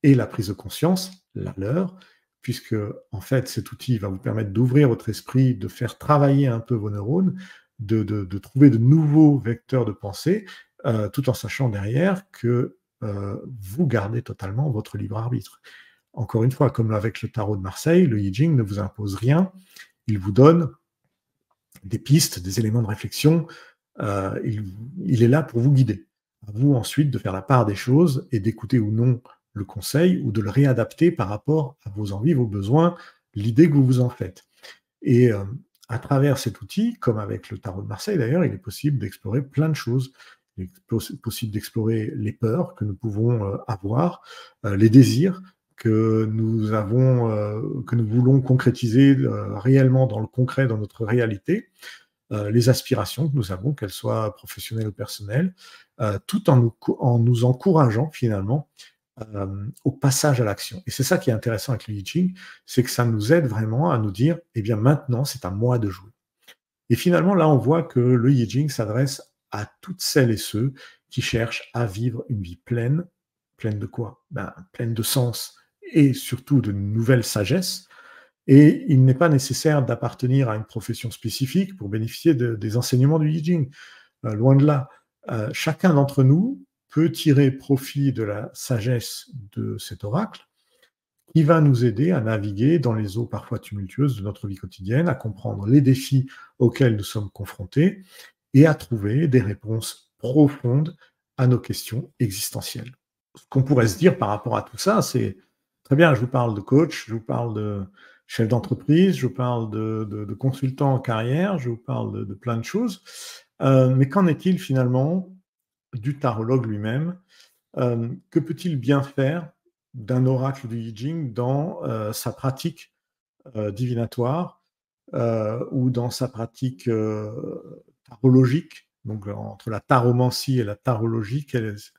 et la prise de conscience, la leur, puisque en fait cet outil va vous permettre d'ouvrir votre esprit, de faire travailler un peu vos neurones, de trouver de nouveaux vecteurs de pensée, tout en sachant derrière que vous gardez totalement votre libre arbitre. Encore une fois, comme avec le tarot de Marseille, le I Ching ne vous impose rien, il vous donne des pistes, des éléments de réflexion, il est là pour vous guider. À vous ensuite de faire la part des choses et d'écouter ou non le conseil ou de le réadapter par rapport à vos envies, vos besoins, l'idée que vous vous en faites. Et à travers cet outil, comme avec le tarot de Marseille d'ailleurs, il est possible d'explorer plein de choses. Il est possible d'explorer les peurs que nous pouvons avoir, les désirs que nous avons, que nous voulons concrétiser réellement dans le concret, dans notre réalité, les aspirations que nous avons, qu'elles soient professionnelles ou personnelles, tout en nous encourageant finalement au passage à l'action. Et c'est ça qui est intéressant avec le I Ching, c'est que ça nous aide vraiment à nous dire, eh bien maintenant, c'est à moi de jouer. Et finalement, là, on voit que le I Ching s'adresse à toutes celles et ceux qui cherchent à vivre une vie pleine. Pleine de quoi? Pleine de sens et surtout de nouvelles sagesses. Et il n'est pas nécessaire d'appartenir à une profession spécifique pour bénéficier des enseignements du I Ching. Loin de là. Chacun d'entre nous peut tirer profit de la sagesse de cet oracle qui va nous aider à naviguer dans les eaux parfois tumultueuses de notre vie quotidienne, à comprendre les défis auxquels nous sommes confrontés et à trouver des réponses profondes à nos questions existentielles. Ce qu'on pourrait se dire par rapport à tout ça, c'est très bien, je vous parle de coach, je vous parle de chef d'entreprise, je vous parle de consultant en carrière, je vous parle de plein de choses. Mais qu'en est-il finalement du tarologue lui-même? Que peut-il bien faire d'un oracle du I Ching dans sa pratique divinatoire ou dans sa pratique tarologique donc entre la taromancie et la tarologie,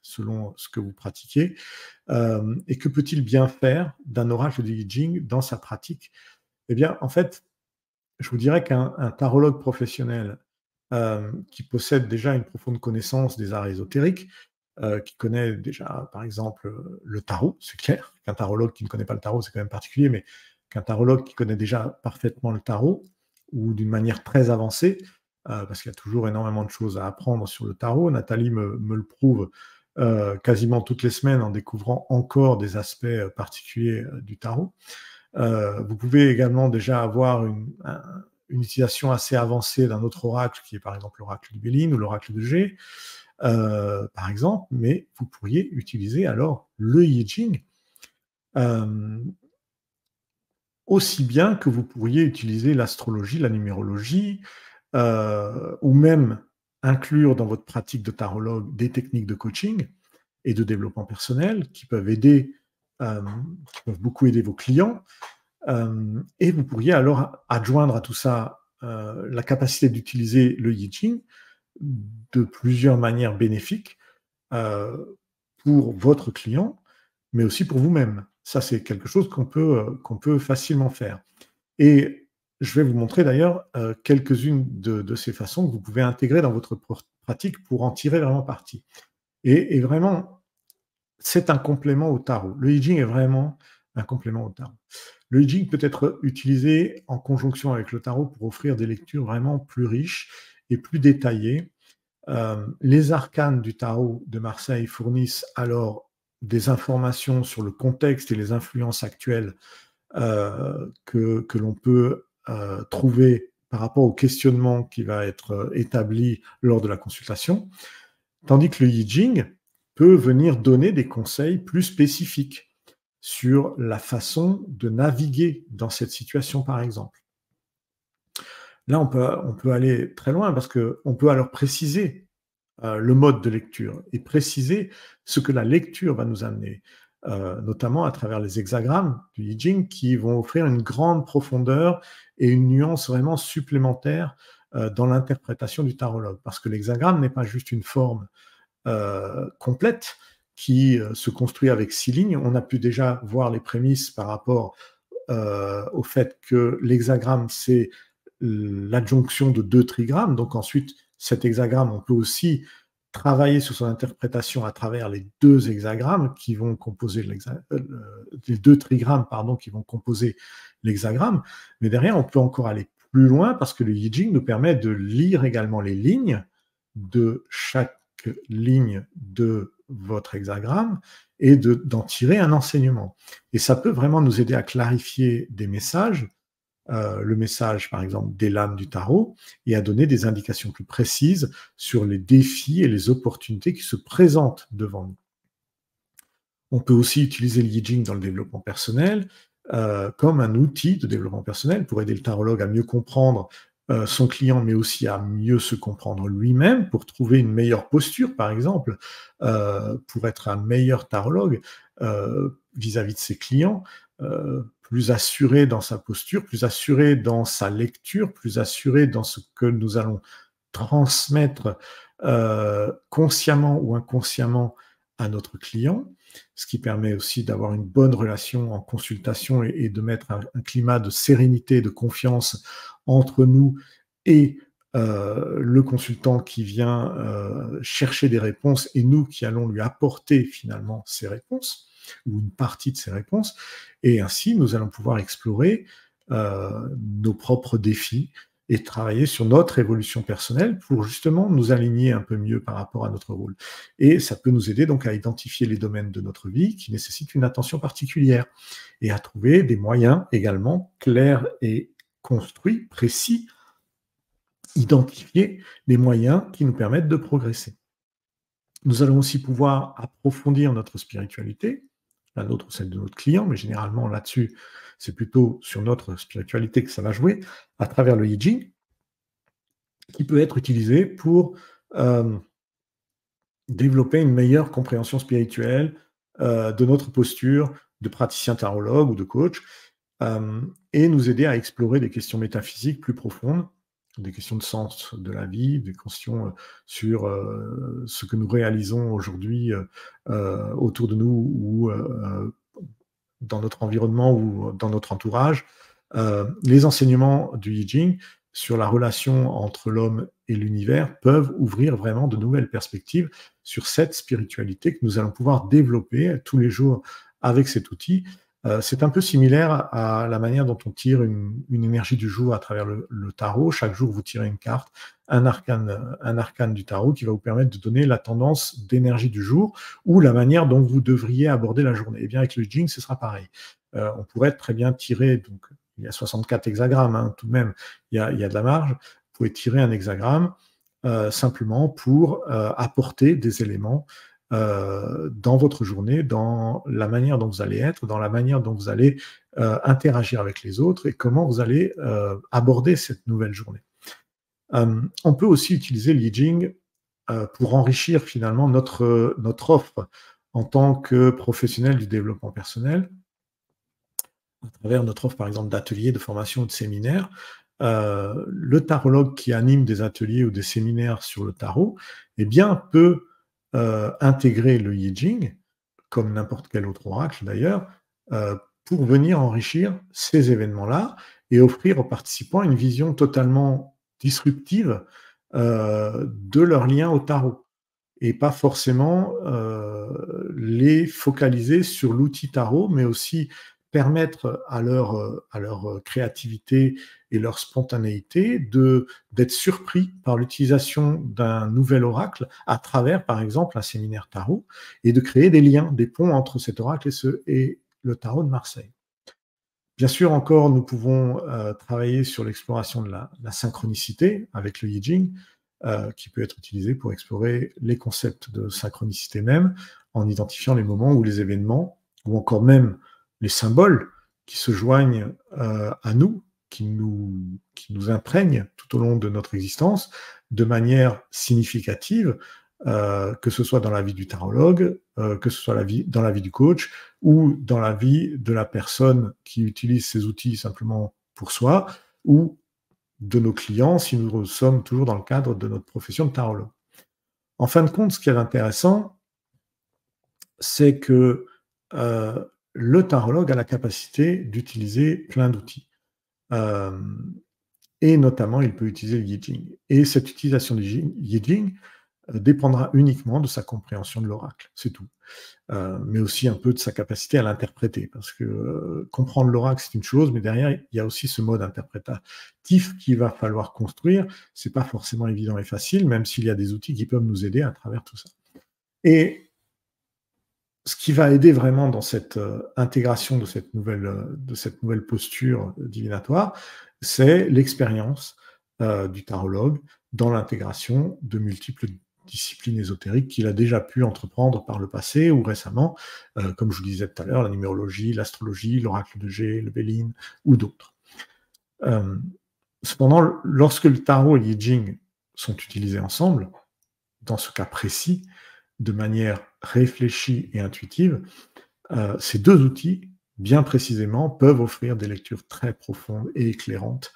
selon ce que vous pratiquez, et que peut-il bien faire d'un oracle de I Ching dans sa pratique? Eh bien, en fait, je vous dirais qu'un tarologue professionnel qui possède déjà une profonde connaissance des arts ésotériques, qui connaît déjà, par exemple, le tarot, c'est clair. Qu'un tarologue qui ne connaît pas le tarot, c'est quand même particulier, mais qu'un tarologue qui connaît déjà parfaitement le tarot, ou d'une manière très avancée, parce qu'il y a toujours énormément de choses à apprendre sur le tarot. Nathalie me le prouve quasiment toutes les semaines en découvrant encore des aspects particuliers du tarot. Vous pouvez également déjà avoir une utilisation assez avancée d'un autre oracle, qui est par exemple l'oracle de Béline ou l'oracle de G, par exemple, mais vous pourriez utiliser alors le I Ching aussi bien que vous pourriez utiliser l'astrologie, la numérologie, ou même inclure dans votre pratique de tarologue des techniques de coaching et de développement personnel qui peuvent qui peuvent beaucoup aider vos clients. Et vous pourriez alors adjoindre à tout ça la capacité d'utiliser le I Ching de plusieurs manières bénéfiques pour votre client, mais aussi pour vous-même. Ça, c'est quelque chose qu'on peut facilement faire. Et je vais vous montrer d'ailleurs quelques-unes de ces façons que vous pouvez intégrer dans votre pratique pour en tirer vraiment parti. Et vraiment, c'est un complément au tarot. Le I Ching est vraiment un complément au tarot. Le I Ching peut être utilisé en conjonction avec le tarot pour offrir des lectures vraiment plus riches et plus détaillées. Les arcanes du tarot de Marseille fournissent alors des informations sur le contexte et les influences actuelles que l'on peut trouver par rapport au questionnement qui va être établi lors de la consultation, tandis que le I Ching peut venir donner des conseils plus spécifiques sur la façon de naviguer dans cette situation, par exemple. Là, on peut aller très loin parce qu'on peut alors préciser le mode de lecture et préciser ce que la lecture va nous amener, notamment à travers les hexagrammes du I Ching qui vont offrir une grande profondeur et une nuance vraiment supplémentaire dans l'interprétation du tarologue. Parce que l'hexagramme n'est pas juste une forme complète qui se construit avec 6 lignes. On a pu déjà voir les prémices par rapport au fait que l'hexagramme, c'est l'adjonction de 2 trigrammes. Donc ensuite, cet hexagramme, on peut aussi travailler sur son interprétation à travers les 2 hexagrammes qui vont composer les 2 trigrammes, pardon, qui vont composer l'hexagramme. Mais derrière, on peut encore aller plus loin parce que le I Ching nous permet de lire également les lignes de chaque ligne de votre hexagramme et d'en tirer un enseignement. Et ça peut vraiment nous aider à clarifier des messages, le message, par exemple, des lames du tarot, et à donner des indications plus précises sur les défis et les opportunités qui se présentent devant nous. On peut aussi utiliser le I Ching dans le développement personnel comme un outil de développement personnel pour aider le tarologue à mieux comprendre son client, mais aussi à mieux se comprendre lui-même, pour trouver une meilleure posture, par exemple, pour être un meilleur tarologue vis-à-vis de ses clients, plus assuré dans sa posture, plus assuré dans sa lecture, plus assuré dans ce que nous allons transmettre consciemment ou inconsciemment à notre client, ce qui permet aussi d'avoir une bonne relation en consultation et de mettre un climat de sérénité et de confiance entre nous et le consultant qui vient chercher des réponses et nous qui allons lui apporter finalement ces réponses ou une partie de ces réponses. Et ainsi, nous allons pouvoir explorer nos propres défis et travailler sur notre évolution personnelle pour justement nous aligner un peu mieux par rapport à notre rôle. Et ça peut nous aider donc à identifier les domaines de notre vie qui nécessitent une attention particulière et à trouver des moyens également clairs et construits, précis, identifier les moyens qui nous permettent de progresser. Nous allons aussi pouvoir approfondir notre spiritualité, la nôtre ou celle de notre client, mais généralement là-dessus, c'est plutôt sur notre spiritualité que ça va jouer, à travers le I Ching, qui peut être utilisé pour développer une meilleure compréhension spirituelle de notre posture de praticien tarologue ou de coach, et nous aider à explorer des questions métaphysiques plus profondes des questions de sens de la vie, des questions sur ce que nous réalisons aujourd'hui autour de nous ou dans notre environnement ou dans notre entourage. Les enseignements du I Ching sur la relation entre l'homme et l'univers peuvent ouvrir vraiment de nouvelles perspectives sur cette spiritualité que nous allons pouvoir développer tous les jours avec cet outil. C'est un peu similaire à la manière dont on tire une énergie du jour à travers le tarot. Chaque jour, vous tirez une carte, un arcane du tarot qui va vous permettre de donner la tendance d'énergie du jour ou la manière dont vous devriez aborder la journée. Et bien avec le Jing, ce sera pareil. On pourrait très bien tirer, donc il y a 64 hexagrammes, hein, tout de même, il y a de la marge. Vous pouvez tirer un hexagramme simplement pour apporter des éléments dans votre journée, dans la manière dont vous allez être, dans la manière dont vous allez interagir avec les autres et comment vous allez aborder cette nouvelle journée. On peut aussi utiliser l'I Ching pour enrichir finalement notre offre en tant que professionnel du développement personnel, à travers notre offre par exemple d'ateliers, de formation ou de séminaires. Le tarologue qui anime des ateliers ou des séminaires sur le tarot, eh bien, peut intégrer le I Ching, comme n'importe quel autre oracle d'ailleurs, pour venir enrichir ces événements-là et offrir aux participants une vision totalement disruptive de leur lien au tarot et pas forcément les focaliser sur l'outil tarot, mais aussi permettre à leur créativité et leur spontanéité d'être surpris par l'utilisation d'un nouvel oracle à travers, par exemple, un séminaire tarot et de créer des liens, des ponts entre cet oracle et le tarot de Marseille. Bien sûr, encore, nous pouvons travailler sur l'exploration de la synchronicité avec le I Ching, qui peut être utilisé pour explorer les concepts de synchronicité même, en identifiant les moments où les événements, ou encore même les symboles qui se joignent à nous, qui nous imprègnent tout au long de notre existence, de manière significative, que ce soit dans la vie du tarologue, que ce soit dans la vie du coach, ou dans la vie de la personne qui utilise ces outils simplement pour soi, ou de nos clients si nous sommes toujours dans le cadre de notre profession de tarologue. En fin de compte, ce qui est intéressant, c'est que le tarologue a la capacité d'utiliser plein d'outils. Et notamment, il peut utiliser le I Ching. Et cette utilisation du I Ching dépendra uniquement de sa compréhension de l'oracle, c'est tout. Mais aussi un peu de sa capacité à l'interpréter, parce que comprendre l'oracle, c'est une chose, mais derrière, il y a aussi ce mode interprétatif qu'il va falloir construire. C'est pas forcément évident et facile, même s'il y a des outils qui peuvent nous aider à travers tout ça. Et ce qui va aider vraiment dans cette intégration de cette nouvelle posture divinatoire, c'est l'expérience du tarologue dans l'intégration de multiples disciplines ésotériques qu'il a déjà pu entreprendre par le passé ou récemment, comme je vous disais tout à l'heure, la numérologie, l'astrologie, l'oracle de G, le Béline ou d'autres. Cependant, lorsque le tarot et le I Ching sont utilisés ensemble, dans ce cas précis, de manière réfléchie et intuitive, ces deux outils, bien précisément, peuvent offrir des lectures très profondes et éclairantes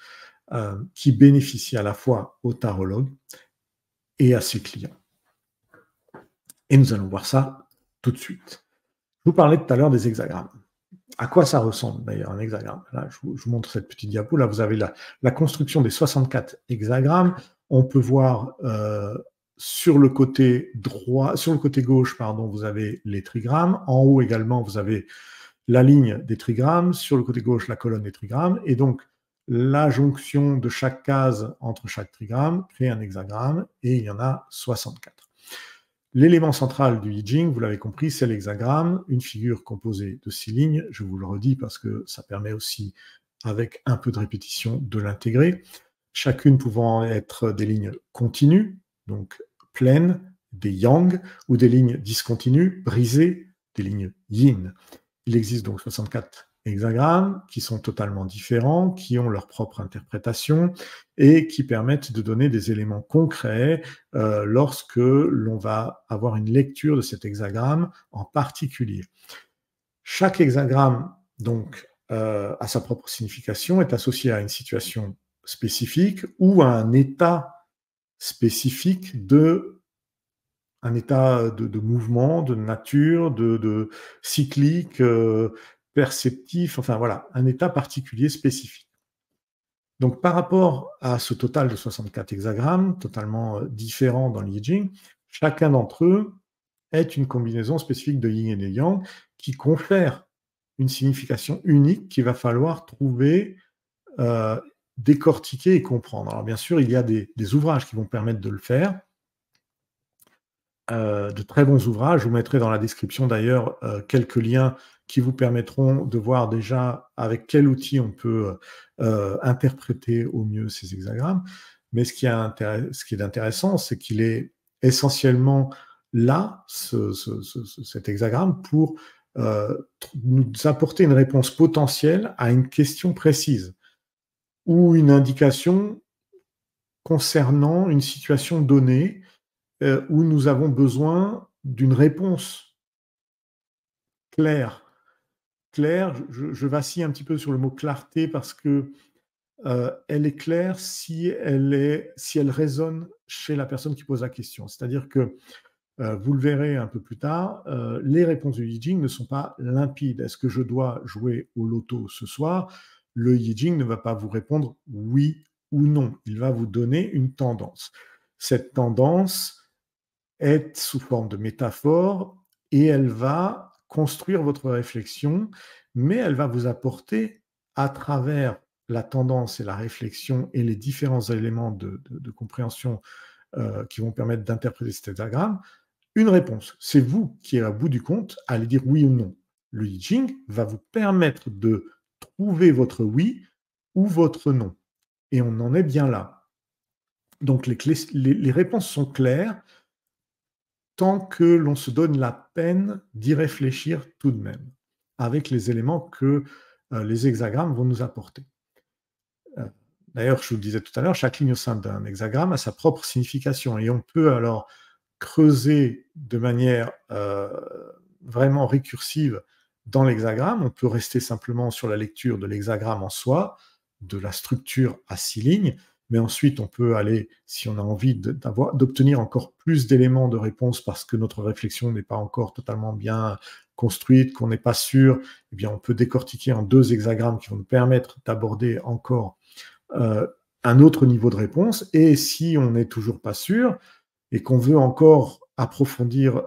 qui bénéficient à la fois au tarologue et à ses clients. Et nous allons voir ça tout de suite. Je vous parlais tout à l'heure des hexagrammes. À quoi ça ressemble d'ailleurs un hexagramme? Là, je vous montre cette petite diapo. Là, vous avez la construction des 64 hexagrammes. On peut voir sur le côté gauche, pardon, vous avez les trigrammes. En haut également, vous avez la ligne des trigrammes. Sur le côté gauche, la colonne des trigrammes. Et donc, la jonction de chaque case entre chaque trigramme crée un hexagramme, et il y en a 64. L'élément central du I Ching, vous l'avez compris, c'est l'hexagramme, une figure composée de 6 lignes. Je vous le redis parce que ça permet aussi, avec un peu de répétition, de l'intégrer. Chacune pouvant être des lignes continues, donc pleines, des yang, ou des lignes discontinues, brisées, des lignes yin. Il existe donc 64 hexagrammes qui sont totalement différents, qui ont leur propre interprétation et qui permettent de donner des éléments concrets lorsque l'on va avoir une lecture de cet hexagramme en particulier. Chaque hexagramme, donc, a sa propre signification, est associé à une situation spécifique ou à un état spécifique un état de mouvement, de nature, de cyclique, perceptif, enfin voilà, un état particulier spécifique. Donc par rapport à ce total de 64 hexagrammes, totalement différents dans le Yi Jing, chacun d'entre eux est une combinaison spécifique de yin et de yang qui confère une signification unique qu'il va falloir trouver, euh, décortiquer et comprendre. Alors bien sûr, il y a des ouvrages qui vont permettre de le faire, de très bons ouvrages. Je vous mettrai dans la description d'ailleurs quelques liens qui vous permettront de voir déjà avec quel outil on peut interpréter au mieux ces hexagrammes. Mais ce qui est intéressant, c'est qu'il est essentiellement là, cet hexagramme, pour nous apporter une réponse potentielle à une question précise ou une indication concernant une situation donnée où nous avons besoin d'une réponse claire. Claire, je vacille un petit peu sur le mot clarté parce que elle est claire si elle résonne chez la personne qui pose la question. C'est-à-dire que vous le verrez un peu plus tard, les réponses du Yi Jing ne sont pas limpides. Est-ce que je dois jouer au loto ce soir? Le Yi Jing ne va pas vous répondre oui ou non. Il va vous donner une tendance. Cette tendance est sous forme de métaphore et elle va construire votre réflexion, mais elle va vous apporter à travers la tendance et la réflexion et les différents éléments de compréhension qui vont permettre d'interpréter cet hexagramme, une réponse. C'est vous qui, à bout du compte, allez dire oui ou non. Le I Ching va vous permettre de trouver votre oui ou votre non. Et on en est bien là. Donc les réponses sont claires tant que l'on se donne la peine d'y réfléchir tout de même, avec les éléments que les hexagrammes vont nous apporter. D'ailleurs, je vous le disais tout à l'heure, chaque ligne au sein d'un hexagramme a sa propre signification et on peut alors creuser de manière vraiment récursive dans l'hexagramme. On peut rester simplement sur la lecture de l'hexagramme en soi, de la structure à 6 lignes, mais ensuite on peut aller, si on a envie d'obtenir encore plus d'éléments de réponse parce que notre réflexion n'est pas encore totalement bien construite, qu'on n'est pas sûr, eh bien on peut décortiquer en 2 hexagrammes qui vont nous permettre d'aborder encore un autre niveau de réponse. Et si on n'est toujours pas sûr et qu'on veut encore approfondir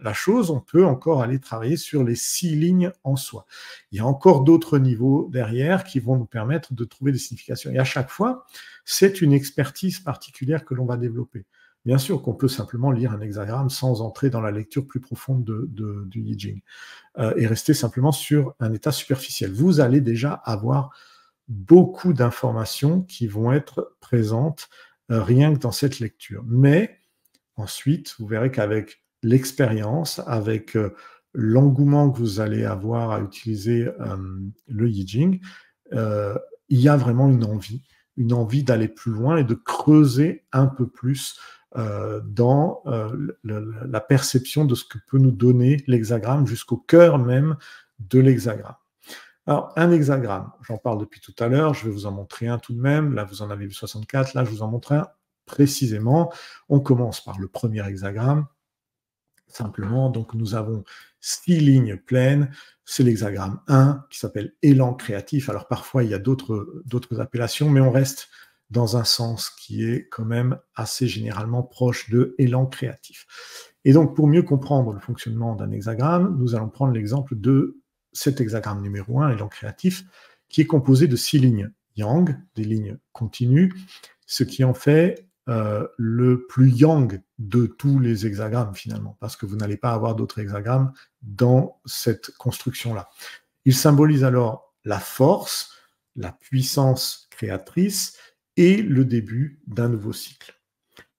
la chose, on peut encore aller travailler sur les 6 lignes en soi. Il y a encore d'autres niveaux derrière qui vont nous permettre de trouver des significations. Et à chaque fois, c'est une expertise particulière que l'on va développer. Bien sûr qu'on peut simplement lire un hexagramme sans entrer dans la lecture plus profonde du Yi Jing et rester simplement sur un état superficiel. Vous allez déjà avoir beaucoup d'informations qui vont être présentes rien que dans cette lecture. Mais ensuite, vous verrez qu'avec l'expérience, avec l'engouement que vous allez avoir à utiliser le Yi Jing, il y a vraiment une envie d'aller plus loin et de creuser un peu plus dans la perception de ce que peut nous donner l'hexagramme jusqu'au cœur même de l'hexagramme. Alors, un hexagramme, j'en parle depuis tout à l'heure, je vais vous en montrer un tout de même. Là, vous en avez vu 64, là, je vous en montre un précisément. On commence par le premier hexagramme, simplement. Donc, nous avons 6 lignes pleines. C'est l'hexagramme 1 qui s'appelle élan créatif. Alors, parfois, il y a d'autres appellations, mais on reste dans un sens qui est quand même assez généralement proche de élan créatif. Et donc, pour mieux comprendre le fonctionnement d'un hexagramme, nous allons prendre l'exemple de cet hexagramme numéro 1, élan créatif, qui est composé de 6 lignes yang, des lignes continues, ce qui en fait le plus yang de tous les hexagrammes finalement, parce que vous n'allez pas avoir d'autres hexagrammes dans cette construction-là. Il symbolise alors la force, la puissance créatrice et le début d'un nouveau cycle.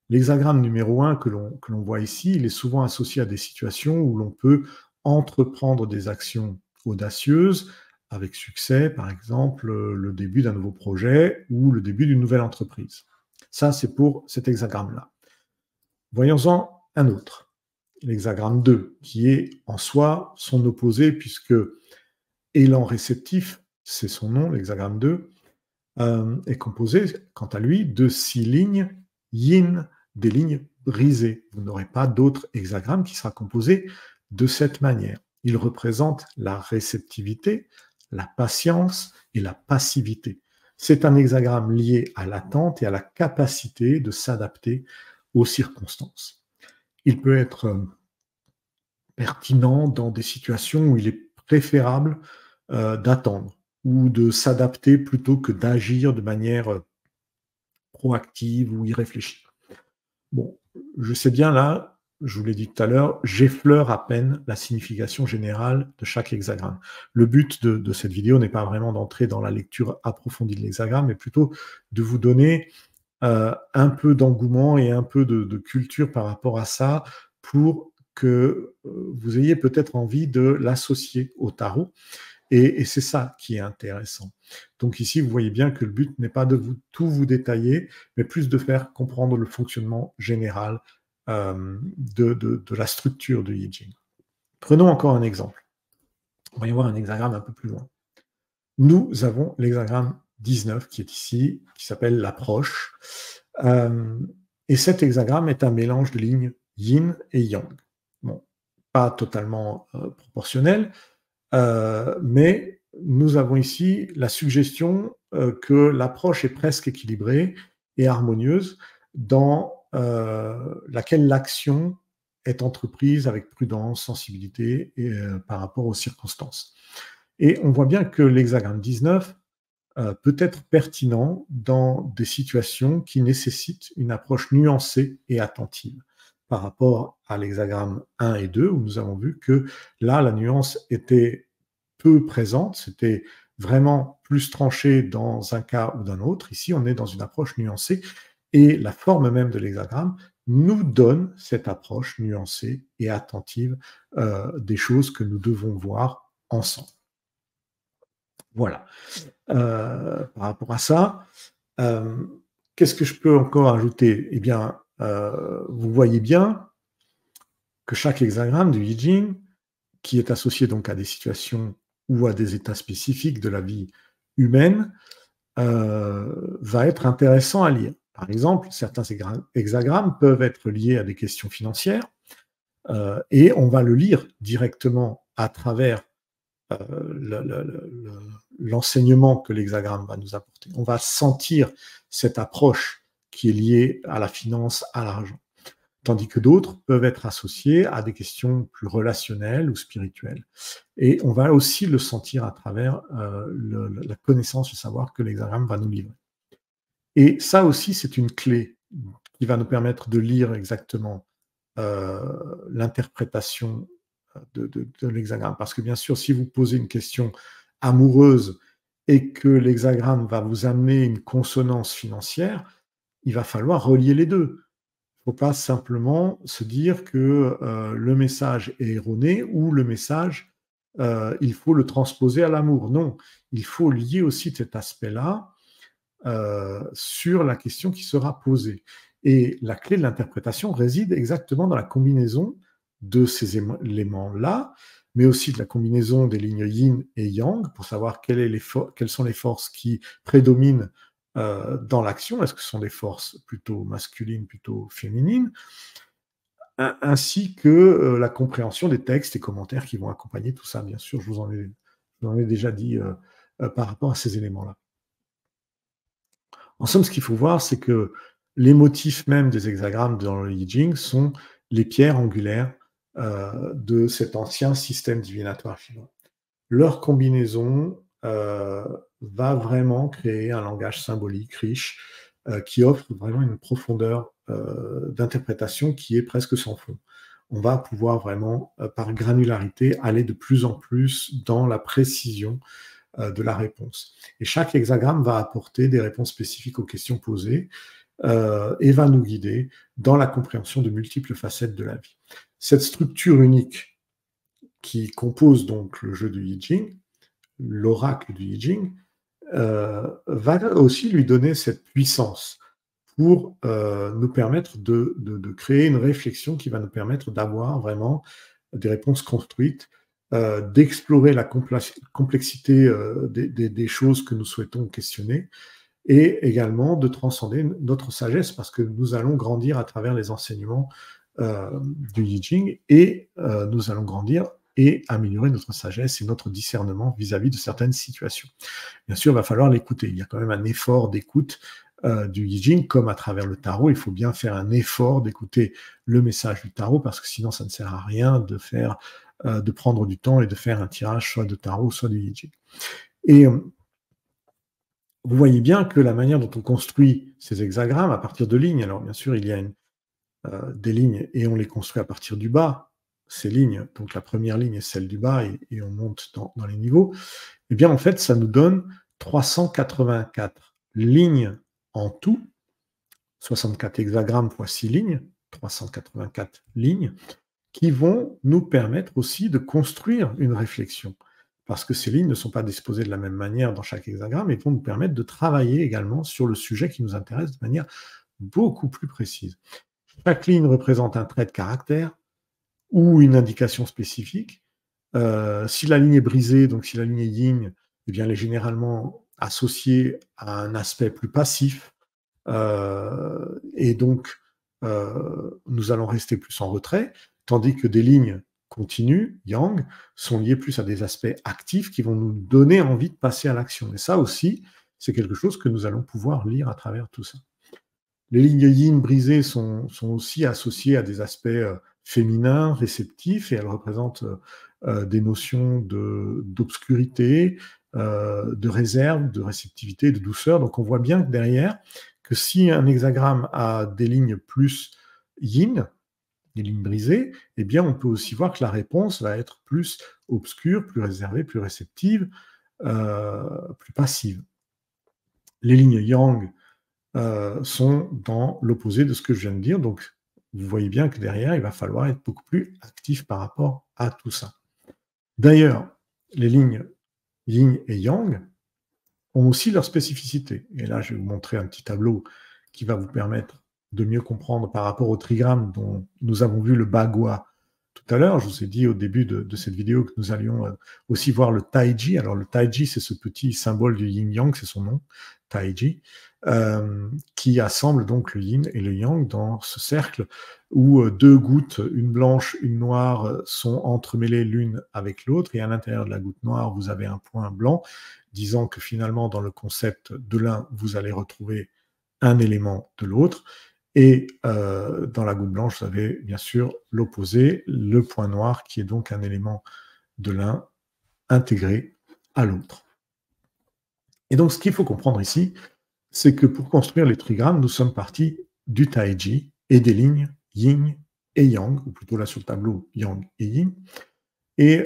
L'hexagramme numéro 1 que l'on voit ici, il est souvent associé à des situations où l'on peut entreprendre des actions audacieuses, avec succès, par exemple, le début d'un nouveau projet ou le début d'une nouvelle entreprise. Ça, c'est pour cet hexagramme-là. Voyons-en un autre, l'hexagramme 2, qui est en soi son opposé, puisque élan réceptif, c'est son nom, l'hexagramme 2, est composé, quant à lui, de 6 lignes yin, des lignes brisées. Vous n'aurez pas d'autre hexagramme qui sera composé de cette manière. Il représente la réceptivité, la patience et la passivité. C'est un hexagramme lié à l'attente et à la capacité de s'adapter aux circonstances. Il peut être pertinent dans des situations où il est préférable d'attendre ou de s'adapter plutôt que d'agir de manière proactive ou irréfléchie. Bon, je sais bien là, je vous l'ai dit tout à l'heure, j'effleure à peine la signification générale de chaque hexagramme. Le but de cette vidéo n'est pas vraiment d'entrer dans la lecture approfondie de l'hexagramme, mais plutôt de vous donner un peu d'engouement et un peu de culture par rapport à ça pour que vous ayez peut-être envie de l'associer au tarot. Et c'est ça qui est intéressant. Donc ici, vous voyez bien que le but n'est pas de tout vous détailler, mais plus de faire comprendre le fonctionnement général de la structure de I Ching. Prenons encore un exemple. On va y voir un hexagramme un peu plus loin. Nous avons l'hexagramme 19 qui est ici, qui s'appelle l'approche. Et cet hexagramme est un mélange de lignes yin et yang. Bon, pas totalement proportionnel, mais nous avons ici la suggestion que l'approche est presque équilibrée et harmonieuse, dans laquelle l'action est entreprise avec prudence, sensibilité et, par rapport aux circonstances. Et on voit bien que l'hexagramme 19 peut être pertinent dans des situations qui nécessitent une approche nuancée et attentive par rapport à l'hexagramme 1 et 2, où nous avons vu que là, la nuance était peu présente, c'était vraiment plus tranché dans un cas ou d'un autre. Ici, on est dans une approche nuancée, et la forme même de l'hexagramme nous donne cette approche nuancée et attentive des choses que nous devons voir ensemble. Voilà. Par rapport à ça, qu'est-ce que je peux encore ajouter? Eh bien, vous voyez bien que chaque hexagramme du I Ching, qui est associé donc à des situations ou à des états spécifiques de la vie humaine, va être intéressant à lire. Par exemple, certains hexagrammes peuvent être liés à des questions financières, et on va le lire directement à travers l'enseignement que l'hexagramme va nous apporter. On va sentir cette approche qui est liée à la finance, à l'argent. Tandis que d'autres peuvent être associés à des questions plus relationnelles ou spirituelles. Et on va aussi le sentir à travers la connaissance, le savoir que l'hexagramme va nous livrer. Et ça aussi, c'est une clé qui va nous permettre de lire exactement l'interprétation de l'hexagramme. Parce que bien sûr, si vous posez une question amoureuse et que l'hexagramme va vous amener une consonance financière, il va falloir relier les deux. Il ne faut pas simplement se dire que le message est erroné ou le message, il faut le transposer à l'amour. Non, il faut lier aussi cet aspect-là sur la question qui sera posée. Et la clé de l'interprétation réside exactement dans la combinaison de ces éléments-là, mais aussi de la combinaison des lignes yin et yang, pour savoir quelles sont les forces qui prédominent dans l'action. Est-ce que ce sont des forces plutôt masculines, plutôt féminines, ainsi que la compréhension des textes et commentaires qui vont accompagner tout ça. Bien sûr, je vous en ai déjà dit par rapport à ces éléments-là. En somme, ce qu'il faut voir, c'est que les motifs même des hexagrammes dans le I Ching sont les pierres angulaires de cet ancien système divinatoire chinois. Leur combinaison va vraiment créer un langage symbolique riche qui offre vraiment une profondeur d'interprétation qui est presque sans fond. On va pouvoir vraiment, par granularité, aller de plus en plus dans la précision de la réponse. Et chaque hexagramme va apporter des réponses spécifiques aux questions posées et va nous guider dans la compréhension de multiples facettes de la vie. Cette structure unique qui compose donc le jeu du I Ching, l'oracle du I Ching, va aussi lui donner cette puissance pour nous permettre de créer une réflexion qui va nous permettre d'avoir vraiment des réponses construites, d'explorer la complexité des choses que nous souhaitons questionner, et également de transcender notre sagesse, parce que nous allons grandir à travers les enseignements du I Ching, et nous allons grandir et améliorer notre sagesse et notre discernement vis-à-vis de certaines situations. Bien sûr, il va falloir l'écouter. Il y a quand même un effort d'écoute du I Ching, comme à travers le tarot. Il faut bien faire un effort d'écouter le message du tarot, parce que sinon, ça ne sert à rien de prendre du temps et de faire un tirage soit de tarot, soit du I Ching. Et vous voyez bien que la manière dont on construit ces hexagrammes à partir de lignes, alors bien sûr, il y a des lignes et on les construit à partir du bas, ces lignes, donc la première ligne est celle du bas et on monte dans les niveaux, eh bien en fait, ça nous donne 384 lignes en tout, 64 hexagrammes fois 6 lignes, 384 lignes, qui vont nous permettre aussi de construire une réflexion. Parce que ces lignes ne sont pas disposées de la même manière dans chaque hexagramme et vont nous permettre de travailler également sur le sujet qui nous intéresse de manière beaucoup plus précise. Chaque ligne représente un trait de caractère ou une indication spécifique. Si la ligne est brisée, donc si la ligne est yin, eh bien, elle est généralement associée à un aspect plus passif, et donc nous allons rester plus en retrait, tandis que des lignes continues, yang, sont liées plus à des aspects actifs qui vont nous donner envie de passer à l'action. Et ça aussi, c'est quelque chose que nous allons pouvoir lire à travers tout ça. Les lignes yin brisées sont aussi associées à des aspects féminins, réceptifs, et elles représentent des notions d'obscurité, de réserve, de réceptivité, de douceur. Donc on voit bien que derrière, que si un hexagramme a des lignes plus yin, des lignes brisées, eh bien on peut aussi voir que la réponse va être plus obscure, plus réservée, plus réceptive, plus passive. Les lignes yang sont dans l'opposé de ce que je viens de dire. Donc, vous voyez bien que derrière, il va falloir être beaucoup plus actif par rapport à tout ça. D'ailleurs, les lignes yin et yang ont aussi leur spécificité. Et là, je vais vous montrer un petit tableau qui va vous permettre de mieux comprendre par rapport au trigramme dont nous avons vu le bagua tout à l'heure. Je vous ai dit au début de cette vidéo que nous allions aussi voir le taiji. Alors, le taiji, c'est ce petit symbole du yin-yang, c'est son nom, taiji, qui assemble donc le yin et le yang dans ce cercle où deux gouttes, une blanche, une noire, sont entremêlées l'une avec l'autre, et à l'intérieur de la goutte noire, vous avez un point blanc, disant que finalement, dans le concept de l'un, vous allez retrouver un élément de l'autre, et dans la goutte blanche, vous avez bien sûr l'opposé, le point noir, qui est donc un élément de l'un intégré à l'autre. Et donc, ce qu'il faut comprendre ici, c'est que pour construire les trigrammes, nous sommes partis du taiji et des lignes yin et yang, ou plutôt là sur le tableau, yang et yin. Et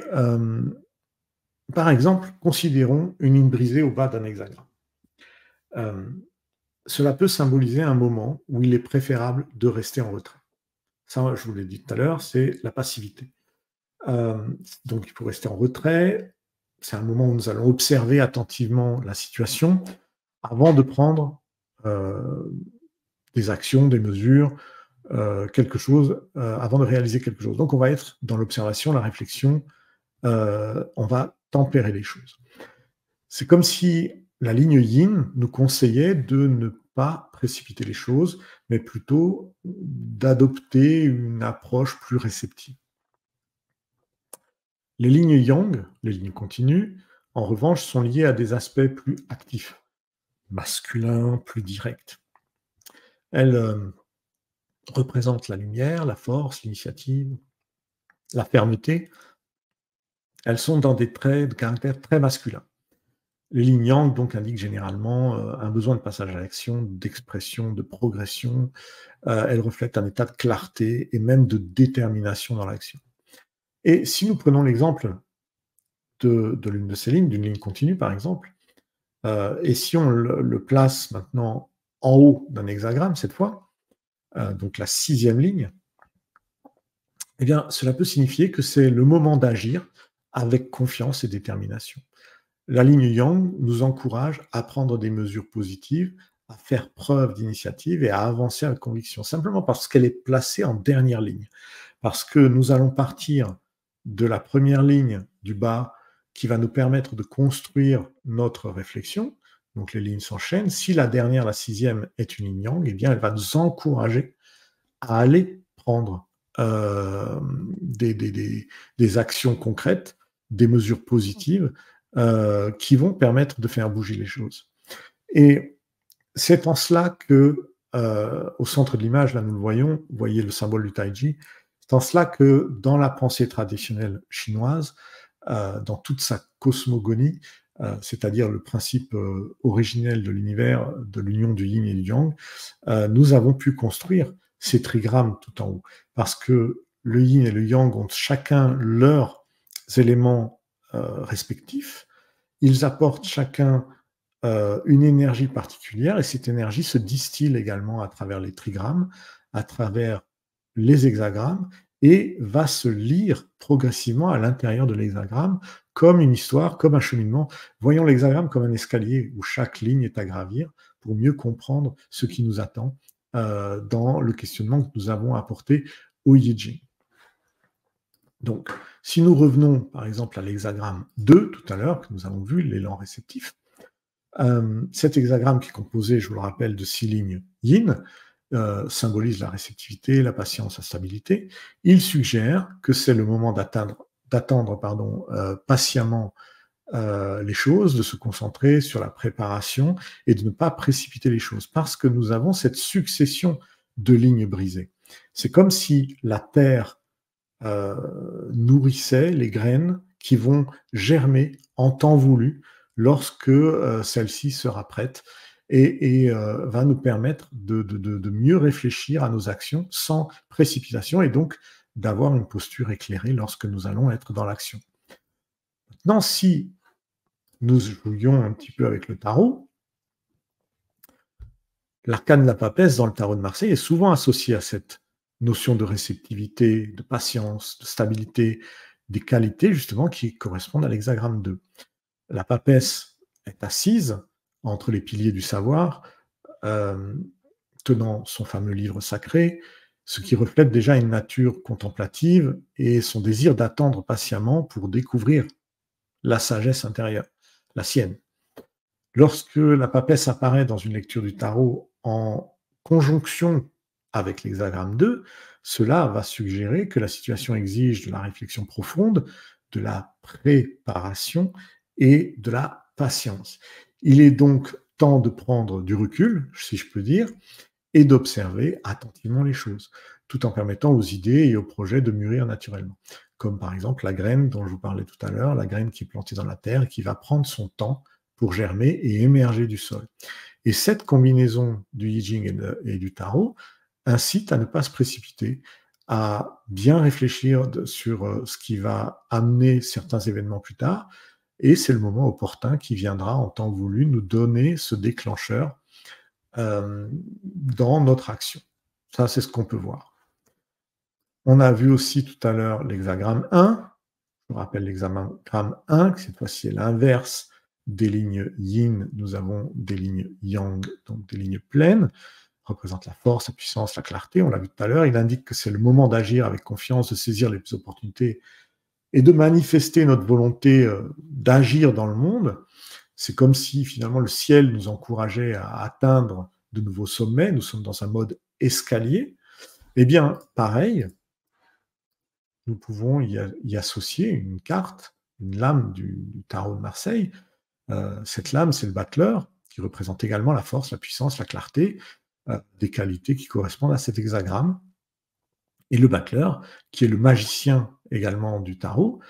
par exemple, considérons une ligne brisée au bas d'un hexagramme. Cela peut symboliser un moment où il est préférable de rester en retrait. Ça, je vous l'ai dit tout à l'heure, c'est la passivité. Donc, il faut rester en retrait. C'est un moment où nous allons observer attentivement la situation avant de prendre des actions, des mesures, quelque chose, avant de réaliser quelque chose. Donc, on va être dans l'observation, la réflexion, on va tempérer les choses. C'est comme si la ligne yin nous conseillait de ne pas précipiter les choses, mais plutôt d'adopter une approche plus réceptive. Les lignes yang, les lignes continues, en revanche, sont liées à des aspects plus actifs, masculins, plus directs. Elles représentent la lumière, la force, l'initiative, la fermeté. Elles sont dans des traits de caractère très masculins. Les lignes yang donc indiquent généralement un besoin de passage à l'action, d'expression, de progression. Elles reflètent un état de clarté et même de détermination dans l'action. Et si nous prenons l'exemple de l'une de ces lignes, d'une ligne continue par exemple, et si on le place maintenant en haut d'un hexagramme cette fois, donc la 6e ligne, eh bien cela peut signifier que c'est le moment d'agir avec confiance et détermination. La ligne yang nous encourage à prendre des mesures positives, à faire preuve d'initiative et à avancer avec conviction, simplement parce qu'elle est placée en dernière ligne. Parce que nous allons partir de la première ligne du bas qui va nous permettre de construire notre réflexion, donc les lignes s'enchaînent. Si la dernière, la sixième, est une ligne yang, eh bien, elle va nous encourager à aller prendre des actions concrètes, des mesures positives qui vont permettre de faire bouger les choses. Et c'est en cela que, au centre de l'image, là nous le voyons, vous voyez le symbole du Taiji, c'est en cela que dans la pensée traditionnelle chinoise, dans toute sa cosmogonie, c'est-à-dire le principe originel de l'univers, de l'union du yin et du yang, nous avons pu construire ces trigrammes tout en haut. Parce que le yin et le yang ont chacun leurs éléments respectifs, ils apportent chacun une énergie particulière, et cette énergie se distille également à travers les trigrammes, à travers les hexagrammes, et va se lire progressivement à l'intérieur de l'hexagramme, comme une histoire, comme un cheminement. Voyons l'hexagramme comme un escalier où chaque ligne est à gravir pour mieux comprendre ce qui nous attend dans le questionnement que nous avons apporté au I Ching. Donc, si nous revenons par exemple à l'hexagramme 2 tout à l'heure, que nous avons vu, l'élan réceptif, cet hexagramme qui est composé, je vous le rappelle, de 6 lignes yin, symbolise la réceptivité, la patience, la stabilité. Il suggère que c'est le moment d'attendre patiemment les choses, de se concentrer sur la préparation et de ne pas précipiter les choses, parce que nous avons cette succession de lignes brisées. C'est comme si la terre nourrissait les graines qui vont germer en temps voulu lorsque celle-ci sera prête et va nous permettre de mieux réfléchir à nos actions sans précipitation et donc d'avoir une posture éclairée lorsque nous allons être dans l'action. Maintenant, si nous jouions un petit peu avec le tarot, l'arcane de la papesse dans le tarot de Marseille est souvent associé à cette notion de réceptivité, de patience, de stabilité, des qualités justement qui correspondent à l'hexagramme 2. La papesse est assise entre les piliers du savoir, tenant son fameux livre sacré, ce qui reflète déjà une nature contemplative et son désir d'attendre patiemment pour découvrir la sagesse intérieure, la sienne. Lorsque la papesse apparaît dans une lecture du tarot en conjonction avec l'hexagramme 2, cela va suggérer que la situation exige de la réflexion profonde, de la préparation et de la patience. Il est donc temps de prendre du recul, si je peux dire, et d'observer attentivement les choses, tout en permettant aux idées et aux projets de mûrir naturellement. Comme par exemple la graine dont je vous parlais tout à l'heure, la graine qui est plantée dans la terre et qui va prendre son temps pour germer et émerger du sol. Et cette combinaison du I Ching et du tarot incite à ne pas se précipiter, à bien réfléchir sur ce qui va amener certains événements plus tard, et c'est le moment opportun qui viendra en temps voulu nous donner ce déclencheur dans notre action. Ça, c'est ce qu'on peut voir. On a vu aussi tout à l'heure l'hexagramme 1. Je vous rappelle l'hexagramme 1, qui cette fois-ci est l'inverse des lignes yin. Nous avons des lignes yang, donc des lignes pleines, représente la force, la puissance, la clarté. On l'a vu tout à l'heure. Il indique que c'est le moment d'agir avec confiance, de saisir les opportunités et de manifester notre volonté d'agir dans le monde. C'est comme si finalement le ciel nous encourageait à atteindre de nouveaux sommets. Nous sommes dans un mode escalier. Eh bien, pareil, nous pouvons y associer une carte, une lame du tarot de Marseille. Cette lame, c'est le battleur, qui représente également la force, la puissance, la clarté, des qualités qui correspondent à cet hexagramme. Et le battleur, qui est le magicien également du tarot,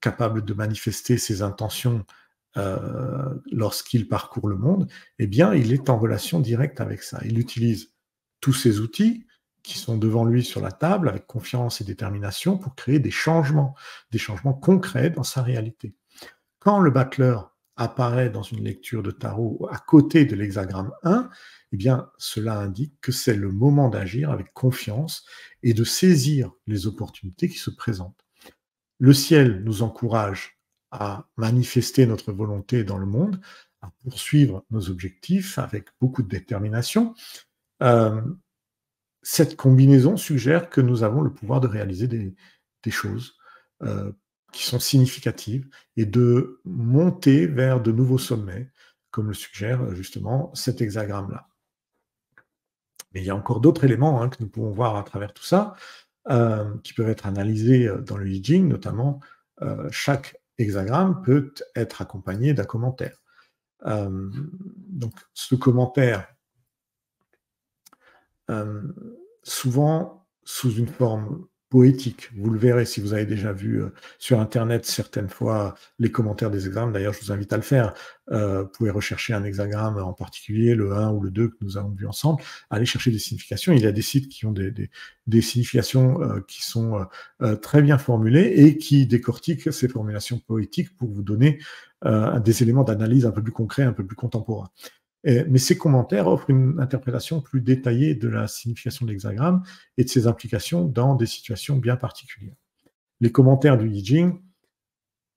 capable de manifester ses intentions lorsqu'il parcourt le monde, eh bien, il est en relation directe avec ça. Il utilise tous ces outils qui sont devant lui sur la table, avec confiance et détermination, pour créer des changements concrets dans sa réalité. Quand le battleur apparaît dans une lecture de tarot à côté de l'hexagramme 1, eh bien, cela indique que c'est le moment d'agir avec confiance et de saisir les opportunités qui se présentent. Le ciel nous encourage à manifester notre volonté dans le monde, à poursuivre nos objectifs avec beaucoup de détermination. Cette combinaison suggère que nous avons le pouvoir de réaliser des choses qui sont significatives et de monter vers de nouveaux sommets comme le suggère justement cet hexagramme-là. Mais il y a encore d'autres éléments que nous pouvons voir à travers tout ça, qui peuvent être analysés dans le I Ching, notamment chaque hexagramme peut être accompagné d'un commentaire. Donc ce commentaire, souvent sous une forme poétique. Vous le verrez si vous avez déjà vu sur Internet certaines fois les commentaires des hexagrammes. D'ailleurs, je vous invite à le faire. Vous pouvez rechercher un hexagramme en particulier, le 1 ou le 2 que nous avons vu ensemble, aller chercher des significations. Il y a des sites qui ont des significations qui sont très bien formulées et qui décortiquent ces formulations poétiques pour vous donner des éléments d'analyse un peu plus concrets, un peu plus contemporains. Mais ces commentaires offrent une interprétation plus détaillée de la signification de l'hexagramme et de ses implications dans des situations bien particulières. Les commentaires du I Ching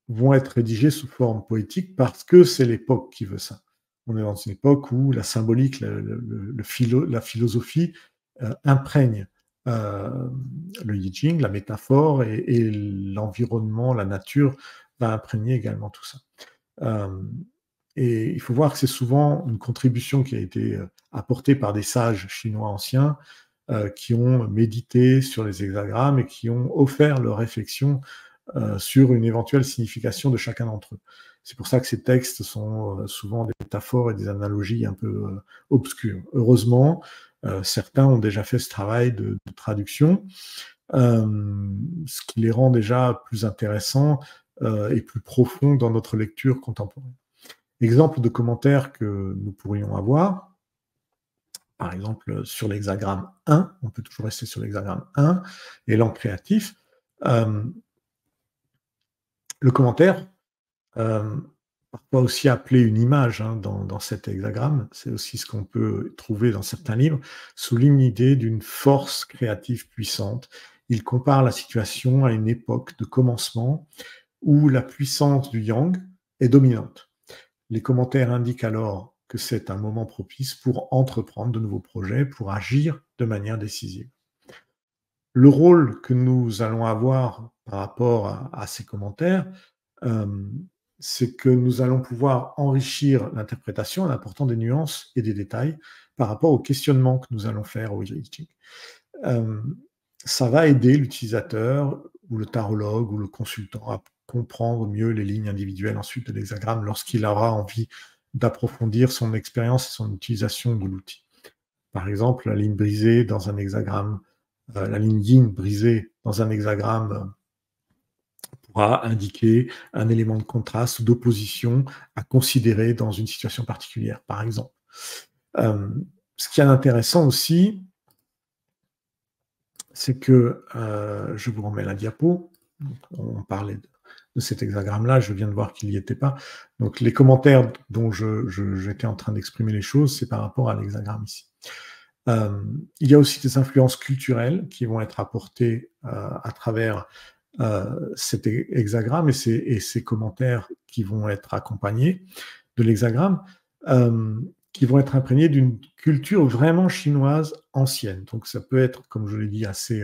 vont être rédigés sous forme poétique parce que c'est l'époque qui veut ça. On est dans une époque où la symbolique, la philosophie imprègne le I Ching, la métaphore et l'environnement, la nature va imprégner également tout ça. Et il faut voir que c'est souvent une contribution qui a été apportée par des sages chinois anciens qui ont médité sur les hexagrammes et qui ont offert leur réflexion sur une éventuelle signification de chacun d'entre eux. C'est pour ça que ces textes sont souvent des métaphores et des analogies un peu obscures. Heureusement, certains ont déjà fait ce travail de traduction, ce qui les rend déjà plus intéressants et plus profonds dans notre lecture contemporaine. Exemple de commentaires que nous pourrions avoir, par exemple sur l'hexagramme 1, on peut toujours rester sur l'hexagramme 1, et l'an créatif. Le commentaire, parfois aussi appelé une image dans cet hexagramme, c'est aussi ce qu'on peut trouver dans certains livres, souligne l'idée d'une force créative puissante. Il compare la situation à une époque de commencement où la puissance du yang est dominante. Les commentaires indiquent alors que c'est un moment propice pour entreprendre de nouveaux projets, pour agir de manière décisive. Le rôle que nous allons avoir par rapport à ces commentaires, c'est que nous allons pouvoir enrichir l'interprétation en apportant des nuances et des détails par rapport aux questionnements que nous allons faire au I Ching. Ça va aider l'utilisateur ou le tarologue ou le consultant à comprendre mieux les lignes individuelles ensuite de l'hexagramme lorsqu'il aura envie d'approfondir son expérience et son utilisation de l'outil. Par exemple, la ligne brisée dans un hexagramme, la ligne yin brisée dans un hexagramme pourra indiquer un élément de contraste ou d'opposition à considérer dans une situation particulière, par exemple. Ce qui est intéressant aussi, c'est que, je vous remets la diapo, on parlait de cet hexagramme-là, je viens de voir qu'il n'y était pas. Donc les commentaires dont j'étais en train d'exprimer les choses, c'est par rapport à l'hexagramme ici. Il y a aussi des influences culturelles qui vont être apportées à travers cet hexagramme et ces commentaires qui vont être accompagnés de l'hexagramme, qui vont être imprégnés d'une culture vraiment chinoise ancienne. Donc ça peut être, comme je l'ai dit, assez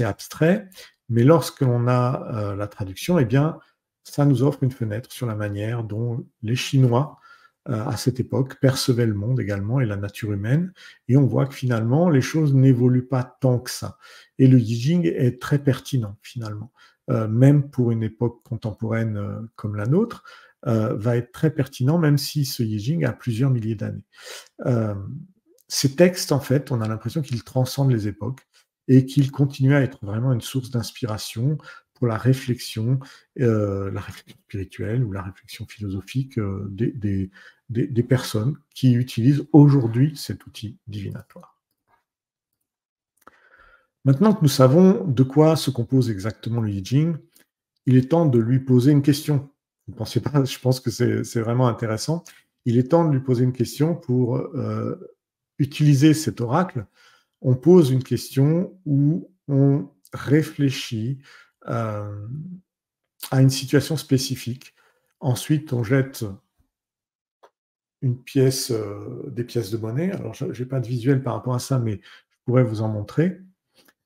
abstrait, mais lorsque l'on a la traduction, eh bien, ça nous offre une fenêtre sur la manière dont les Chinois, à cette époque, percevaient le monde également et la nature humaine, et on voit que finalement, les choses n'évoluent pas tant que ça. Et le I Ching est très pertinent, finalement. Même pour une époque contemporaine comme la nôtre, va être très pertinent, même si ce I Ching a plusieurs milliers d'années. Ces textes, en fait, on a l'impression qu'ils transcendent les époques et qu'ils continuent à être vraiment une source d'inspiration pour la réflexion spirituelle ou la réflexion philosophique des personnes qui utilisent aujourd'hui cet outil divinatoire. Maintenant que nous savons de quoi se compose exactement le I Ching, il est temps de lui poser une question. Vous ne pensez pas? Je pense que c'est vraiment intéressant. Il est temps de lui poser une question pour utiliser cet oracle. On pose une question où on réfléchit à une situation spécifique. Ensuite, on jette une pièce, des pièces de monnaie. Alors, je n'ai pas de visuel par rapport à ça, mais je pourrais vous en montrer.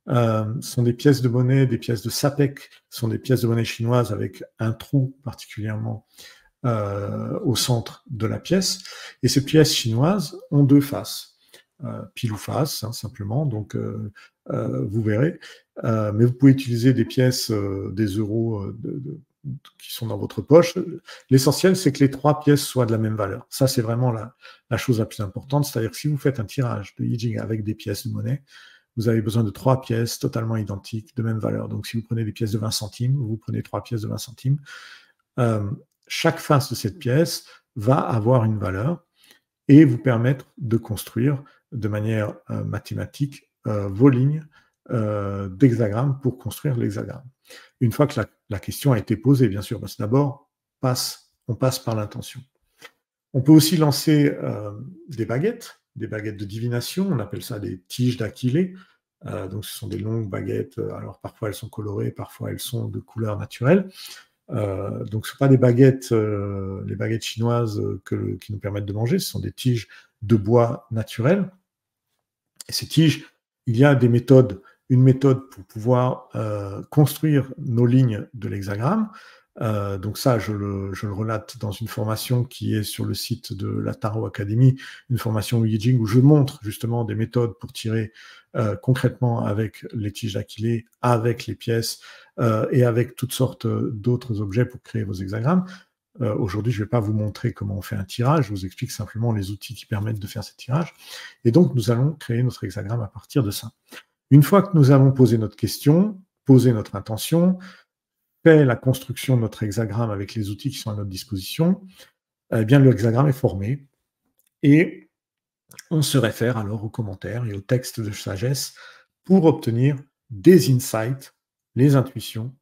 Ce sont des pièces de monnaie, des pièces de sapèque, ce sont des pièces de monnaie chinoises avec un trou particulièrement au centre de la pièce. Et ces pièces chinoises ont deux faces, pile ou face, hein, simplement. Donc, vous verrez. Mais vous pouvez utiliser des pièces, des euros qui sont dans votre poche. L'essentiel, c'est que les trois pièces soient de la même valeur. Ça, c'est vraiment la chose la plus importante. C'est-à-dire que si vous faites un tirage de Yijing avec des pièces de monnaie, vous avez besoin de trois pièces totalement identiques, de même valeur. Donc, si vous prenez des pièces de 20 centimes, vous prenez trois pièces de 20 centimes. Chaque face de cette pièce va avoir une valeur et vous permettre de construire de manière mathématique vos lignes d'hexagramme pour construire l'hexagramme. Une fois que la question a été posée, bien sûr, parce que d'abord, on passe par l'intention. On peut aussi lancer des baguettes de divination, on appelle ça des tiges d'Aquilée. Donc ce sont des longues baguettes, alors parfois elles sont colorées, parfois elles sont de couleur naturelle. Donc ce ne sont pas des baguettes, les baguettes chinoises qui nous permettent de manger, ce sont des tiges de bois naturel. Et ces tiges, il y a des méthodes, une méthode pour pouvoir construire nos lignes de l'hexagramme. Donc ça, je le relate dans une formation qui est sur le site de la Tarot Academy, une formation Yijing où je montre justement des méthodes pour tirer concrètement avec les tiges d'Aquilée, avec les pièces et avec toutes sortes d'autres objets pour créer vos hexagrammes. Aujourd'hui, je ne vais pas vous montrer comment on fait un tirage, je vous explique simplement les outils qui permettent de faire ce tirage. Et donc, nous allons créer notre hexagramme à partir de ça. Une fois que nous avons posé notre question, posé notre intention, fait la construction de notre hexagramme avec les outils qui sont à notre disposition, eh bien, le hexagramme est formé et on se réfère alors aux commentaires et aux textes de sagesse pour obtenir des insights, les intuitions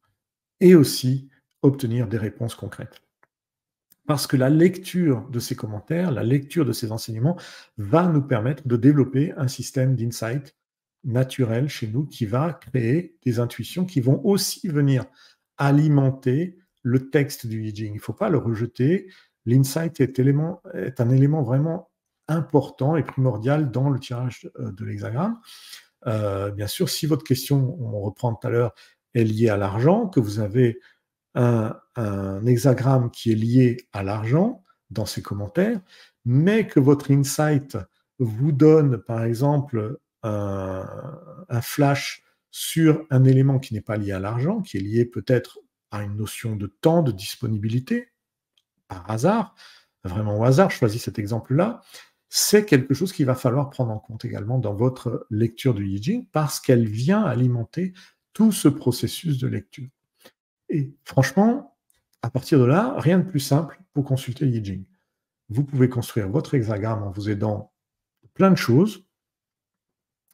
et aussi obtenir des réponses concrètes. Parce que la lecture de ces commentaires, la lecture de ces enseignements va nous permettre de développer un système d'insight naturel chez nous qui va créer des intuitions qui vont aussi venir alimenter le texte du Yijing. Il ne faut pas le rejeter. L'insight est un élément vraiment important et primordial dans le tirage de l'hexagramme. Bien sûr, si votre question, on reprend tout à l'heure, est liée à l'argent, que vous avez un hexagramme qui est lié à l'argent dans ces commentaires, mais que votre insight vous donne, par exemple, un flash sur un élément qui n'est pas lié à l'argent, qui est lié peut-être à une notion de temps, de disponibilité, par hasard, vraiment au hasard, je choisis cet exemple-là, c'est quelque chose qu'il va falloir prendre en compte également dans votre lecture du Yijing, parce qu'elle vient alimenter tout ce processus de lecture. Et franchement, à partir de là, rien de plus simple pour consulter le Yijing. Vous pouvez construire votre hexagramme en vous aidant de plein de choses,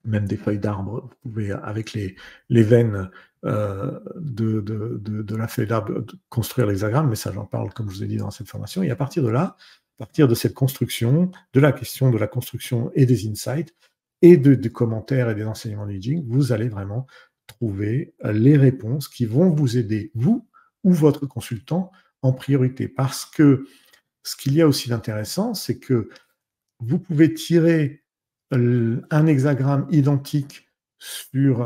même des feuilles d'arbre. Vous pouvez, avec les veines de la feuille d'arbre, construire l'hexagramme, mais ça, j'en parle, comme je vous ai dit, dans cette formation. Et à partir de là, à partir de cette construction, de la question de la construction et des insights, et des commentaires et des enseignements du Yijing, vous allez vraiment trouver les réponses qui vont vous aider, vous ou votre consultant, en priorité. Parce que ce qu'il y a aussi d'intéressant, c'est que vous pouvez tirer un hexagramme identique sur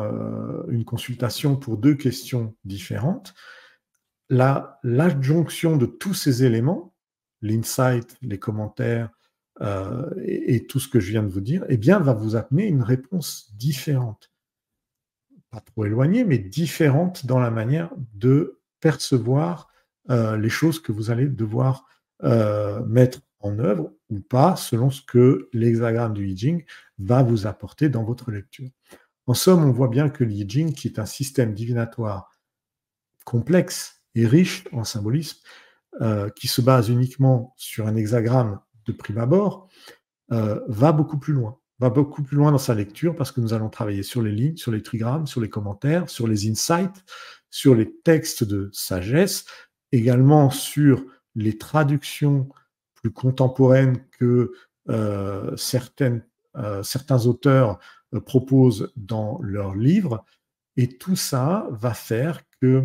une consultation pour deux questions différentes. L'adjonction de tous ces éléments, l'insight, les commentaires et tout ce que je viens de vous dire, eh bien, va vous amener une réponse différente. Pas trop éloignée, mais différente dans la manière de percevoir les choses que vous allez devoir mettre en œuvre ou pas, selon ce que l'hexagramme du Yijing va vous apporter dans votre lecture. En somme, on voit bien que le Yijing, qui est un système divinatoire complexe et riche en symbolisme, qui se base uniquement sur un hexagramme de prime abord, va beaucoup plus loin dans sa lecture, parce que nous allons travailler sur les lignes, sur les trigrammes, sur les commentaires, sur les insights, sur les textes de sagesse, également sur les traductions plus contemporaines que certains auteurs proposent dans leurs livres. Et tout ça va faire que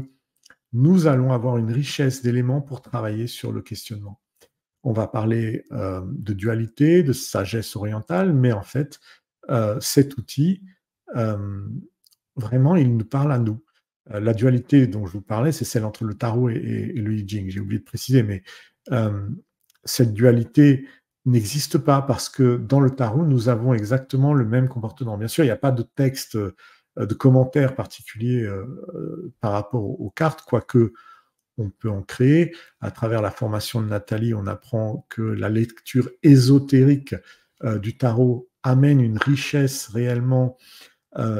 nous allons avoir une richesse d'éléments pour travailler sur le questionnement. On va parler de dualité, de sagesse orientale, mais en fait, cet outil, vraiment, il nous parle à nous. La dualité dont je vous parlais, c'est celle entre le tarot et le Yijing. J'ai oublié de préciser, mais cette dualité n'existe pas parce que dans le tarot, nous avons exactement le même comportement. Bien sûr, il n'y a pas de texte, de commentaires particuliers par rapport aux cartes, quoique on peut en créer. À travers la formation de Nathalie, on apprend que la lecture ésotérique du tarot amène une richesse réellement,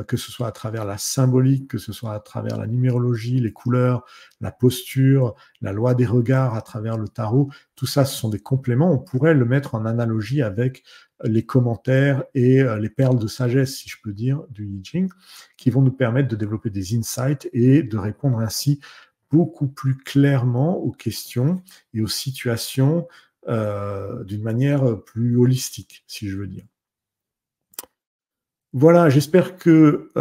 que ce soit à travers la symbolique, que ce soit à travers la numérologie, les couleurs, la posture, la loi des regards à travers le tarot. Tout ça, ce sont des compléments. On pourrait le mettre en analogie avec les commentaires et les perles de sagesse, si je peux dire, du I Ching, qui vont nous permettre de développer des insights et de répondre ainsi beaucoup plus clairement aux questions et aux situations d'une manière plus holistique, si je veux dire. Voilà, j'espère que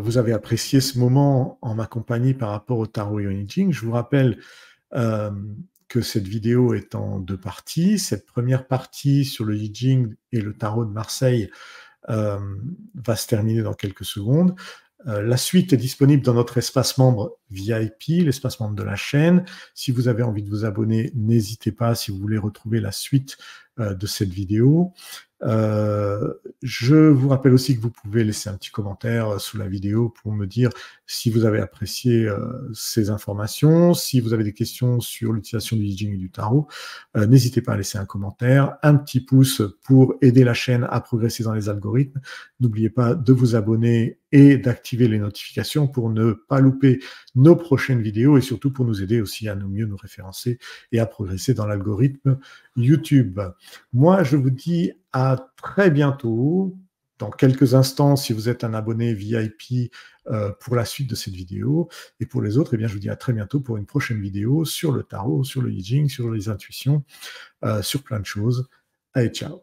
vous avez apprécié ce moment en ma compagnie par rapport au tarot et au I Ching. Je vous rappelle euh, que cette vidéo est en 2 parties. Cette première partie sur le I Ching et le tarot de Marseille va se terminer dans quelques secondes. La suite est disponible dans notre espace membre VIP, l'espace membre de la chaîne. Si vous avez envie de vous abonner, n'hésitez pas si vous voulez retrouver la suite de cette vidéo. Je vous rappelle aussi que vous pouvez laisser un petit commentaire sous la vidéo pour me dire si vous avez apprécié ces informations, si vous avez des questions sur l'utilisation du I Ching et du tarot. N'hésitez pas à laisser un commentaire, un petit pouce pour aider la chaîne à progresser dans les algorithmes. N'oubliez pas de vous abonner et d'activer les notifications pour ne pas louper nos prochaines vidéos et surtout pour nous aider aussi à mieux nous référencer et à progresser dans l'algorithme YouTube. Moi, je vous dis à très bientôt, dans quelques instants, si vous êtes un abonné VIP pour la suite de cette vidéo. Et pour les autres, eh bien, je vous dis à très bientôt pour une prochaine vidéo sur le tarot, sur le I Ching, sur les intuitions, sur plein de choses. Allez, ciao!